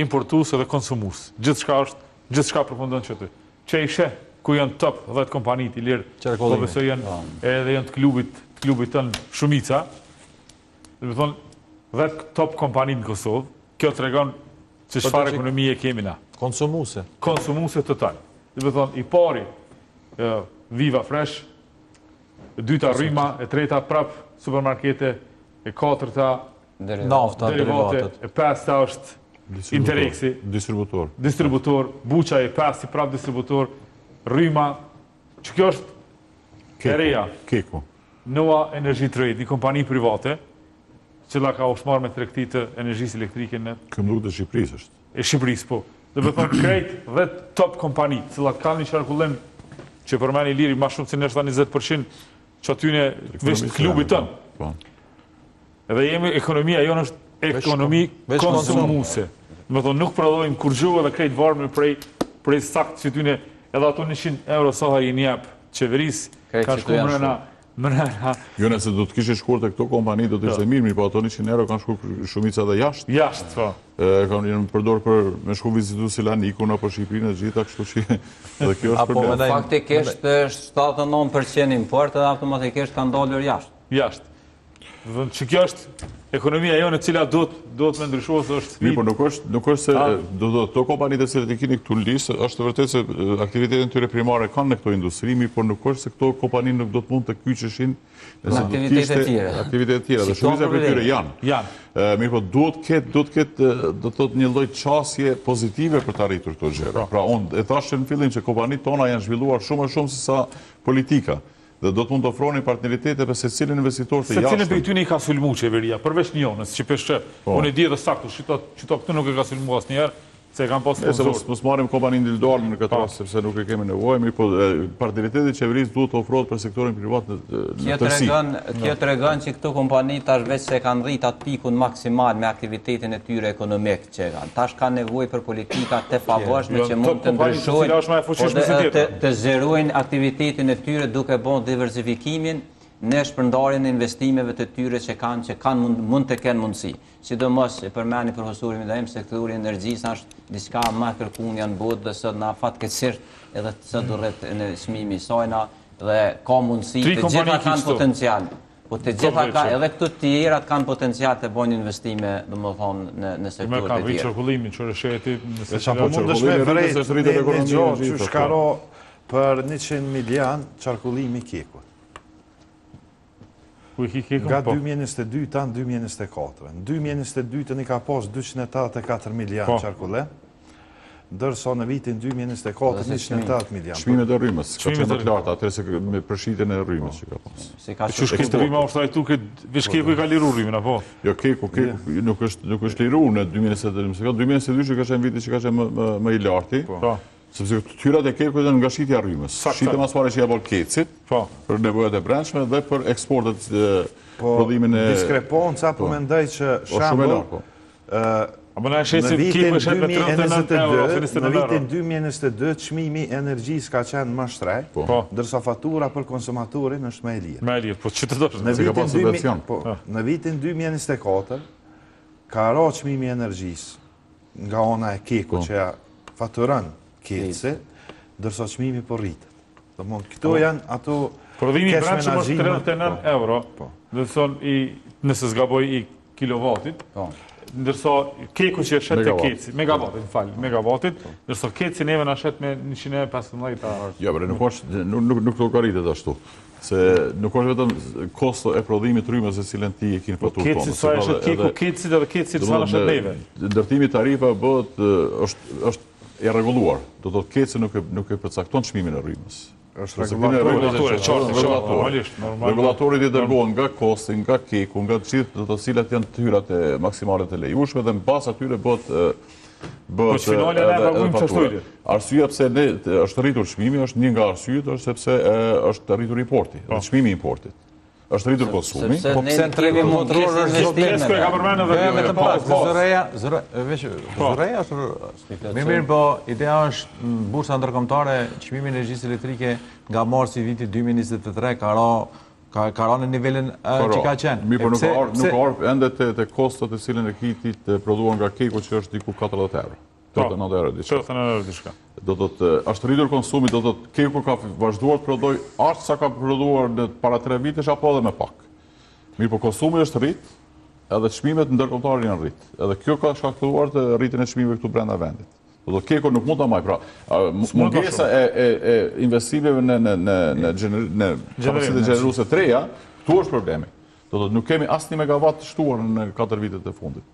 importues edhe konsumues. Gjithçka përfundon që ty. Që ishe ku janë top 10 kompanitë i lirë, po besoj janë edhe janë të klubit klubit tënë Shumica, dhe me thonë, 10 top kompani në Kosovë, kjo të regon që çfarë ekonomie kemi na. Konsumuse. Konsumuse total. Dhe me thonë, i pari, Viva Fresh, e dyta Rryma, e treta prap supermarkete, e katërta Nafta, derivate, derivatet. e pesta është Interexi, distributor, Buqa e pesti prap distributor, Rryma, që kjo është e reja. Keko. Noa Energy Trade, një kompani private, cila ka ushmar me tregti të energjisë elektrike në Këmë nuk të Shqipërisë është. e Shqipërisë, po. Dhe me thonë krejt dhe top kompani, cilat kanë një qarkullim që përmeni liri ma shumë se nështë 20% që atyne vesh klubit tënë. Po. Edhe jemi, ekonomia jonë është ekonomi veç konsumuse. Me thonë, nuk prodhojmë kur gjuhë dhe krejt varme prej sakt që tyne edhe ato 100 euro soha i njep qeverisë, Krejt ka që shku tu janë mrena, Jo nëse do të kishe shkuar te këto kompani do të ishte mirë, po ato 100 euro kanë shkuar Shumica dhe jashtë. jashtë, po. Kanë jenë përdor për me shku vizitu si Lanikun apo Shqipërinë e gjitha, kështu që edhe kjo është Apo problem. mendoj- Faktikisht është 79% import edhe automatikisht kanë dalur jashtë. Jashtë. Do të thonë që kjo është ekonomia jonë e cila do të me ndryshuar se është Mirë, sfidë. por nuk është se to kompanitë e cilat i keni këtu në listë, është vërtet se aktivitetin tyre primare kanë në këto industri, mirë, por nuk është se këto kompani nuk do të mund të kyçeshin nëse do të Aktivitete kishte tjera. aktivitete tjera, dhe Si shumica këto prej tyre probleme. janë. Janë. Mirë, po duhet ketë do të thotë një lloj çësje pozitive për të arritur këto gjëra. Pra unë e thashë në fillim që kompanitë tona janë zhvilluar shumë më shumë se sa politika. Dhe do të mund të ofronin partneritete për secilin investitor të Se cilën jashtëm. për ty i ka sulmu qeveria, përveç njënës, që peshë, unë e di edhe saktu, qëto këtu nuk e ka sulmu asnjëherë, se e kam pas Se sponsor. mos marrim kompani individuale në këtë rast sepse nuk e kemi nevojë, mirë, po partneriteti i qeverisë duhet të ofrohet për sektorin privat në tërësi. Kjo tregon që këto kompani tash veç se kanë rrit atë pikun maksimal me aktivitetin e tyre ekonomik që kanë. Tash kanë nevojë për politika të favorshme që mund të ndryshojnë cila është më e fuqishme se tjetra. të zgjerojnë aktivitetin e tyre duke bën diversifikimin në shpërndarjen e investimeve të tyre që mund të kenë mundësi. Sidomos e përmeni profesori Midajm, sektori i energjisë është diçka më e kërkuar në botë dhe sot na fatkeqësisht edhe sot rreth në çmimi i sajna dhe ka mundësi të gjitha kanë potencial. Po të gjitha ka edhe këto të tjerat kanë potencial të bëjnë investime, domethënë në sektorin e Me kanë rritë tjerë. qarkullimin, që rësheti, nëse Sa po mundesh me vrejt një gjohë që shkaro për 100 milion qarkullimi kekut. Nga 2022 tanë 2024. Në 2022 i ka pas 284 milion qarkullim, ndërsa në vitin 2024 180 milion. Çmimet e rrymës, ka qenë më të larta, atëherë se me përshitjen e rrymës që ka pas. Që shkritë rryma është ajtu këtë, veç keku i ka liru rrymin, apo? Jo, keku nuk është liru në 2022, 2022 që ka qenë viti që ka qenë më i larti, sepse tyrat e kekut janë nga shitja e rrymës. Shitja mas pare që ja bol kecit, për nevojat e brendshme dhe për eksportet prodhimin e... Diskreponca po mendoj që shambull, në vitin 2022 çmimi i energjisë ka qenë më shtrenjtë, ndërsa fatura për konsumatorin është më e lirë. Më e lirë, po që të dopsh? Në vitin 2024 ka ra çmimi i energjisë nga ona e keku që ja faturon keci, ndërsa çmimi po rritet. Domthonë këto janë ato prodhimi i brendshëm është 39 euro, dhe thonë nëse zgaboj i kilovatit, ndërsa keku që shet te keci, megavatit, ndërsa keci neve na shet me 115 Jo, nuk do karitet ashtu. Se nuk është vetëm kosto e prodhimit rrymës e cilën ti e kinë faturë tonë. Keci sa e shet keku kecit edhe kecit sa na shet neve. Ndërtimi tarifa është e rregulluar. Do të thotë keci nuk e përcakton çmimin e rrymës. Është rregullatori. Rregullatorit i dërgohen nga kosti, nga keku, nga gjithë të cilat janë tyrat e maksimale të lejueshme dhe mbas atyre bëhet faturë. Arsyeja pse është rritur çmimi është një nga arsyet është sepse është rritur importi, dhe çmimi i importit. Është rritur konsumi. Po pse në tregun motoror është Kesko e ka përmendur edhe vetëm pas Zoreja është mirë, po ideja është në bursa ndërkombëtare çmimi i energjisë elektrike nga marsi i vitit 2023 ka ra në nivelin që ka qenë. Mirë, por nuk ka ende te kostot e cilën e kitit prodhuar nga keku që është diku 40 euro. 39 euro diçka. 39 euro diçka. është rritur konsumi, do të thotë Keku ka vazhduar të prodhoj aq sa ka prodhuar në para 3 vitesh apo edhe më pak. Mirë, po konsumi është rrit, edhe çmimet ndërkombëtare janë rrit. Edhe kjo ka shkaktuar të rritjen e çmimeve këtu brenda vendit. Do të Keku nuk mund ta marrë, pra mungesa e investimeve në kapacitete gjeneruese të reja, këtu është problemi. Do të nuk kemi asnjë megawatt të shtuar në 4 vitet e fundit.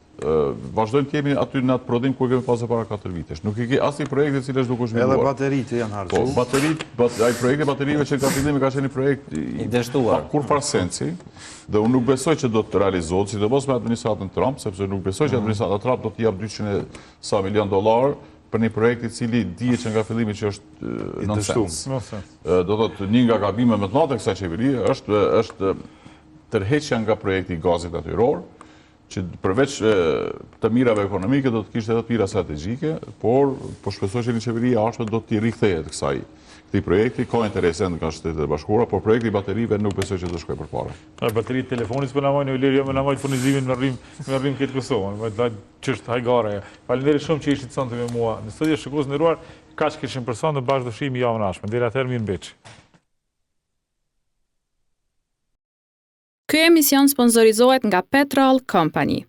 Vazhdojmë kemi aty në atë prodhim ku kemi pasur para 4 vitesh. Nuk i ke asnjë projekt i cili është duke zhvilluar. Edhe bateritë janë harxuar. Po, ai projekti i baterive që ka fillim ka qenë një projekt i dështuar. Kur farsenci, dhe unë nuk besoj që do të realizohet, sidomos me administratën Trump, sepse nuk besoj që administrata Trump do të jap 200 sa milion dollar për një projekt i cili dihet që nga fillimi që është nonsens. Do thotë një nga gabimet më të mëdha të kësaj qeverie është tërheqja nga projekti i gazit natyror, që përveç të mirave ekonomike do të kishte edhe të mira strategjike, por po shpresoj që një qeveri e ardhshme do t'i rikthehet këtij projekti, ka interese nga Shtetet e Bashkuara, por projekti i baterive nuk besoj që do shkojë përpara. Bateritë telefonit po na mojnë Ilir, jo më na mojnë furnizimin me rrim këtë Kosovën, më ç'është hajgare. Faleminderit shumë që ishit sonte me mua. Në studio shikues nderuar, kaq kishim për sonte bashkëdëshimi javën e ardhshme. Deri atëherë mirëmbëçi. Ky emision sponsorizohet nga Petrol Company.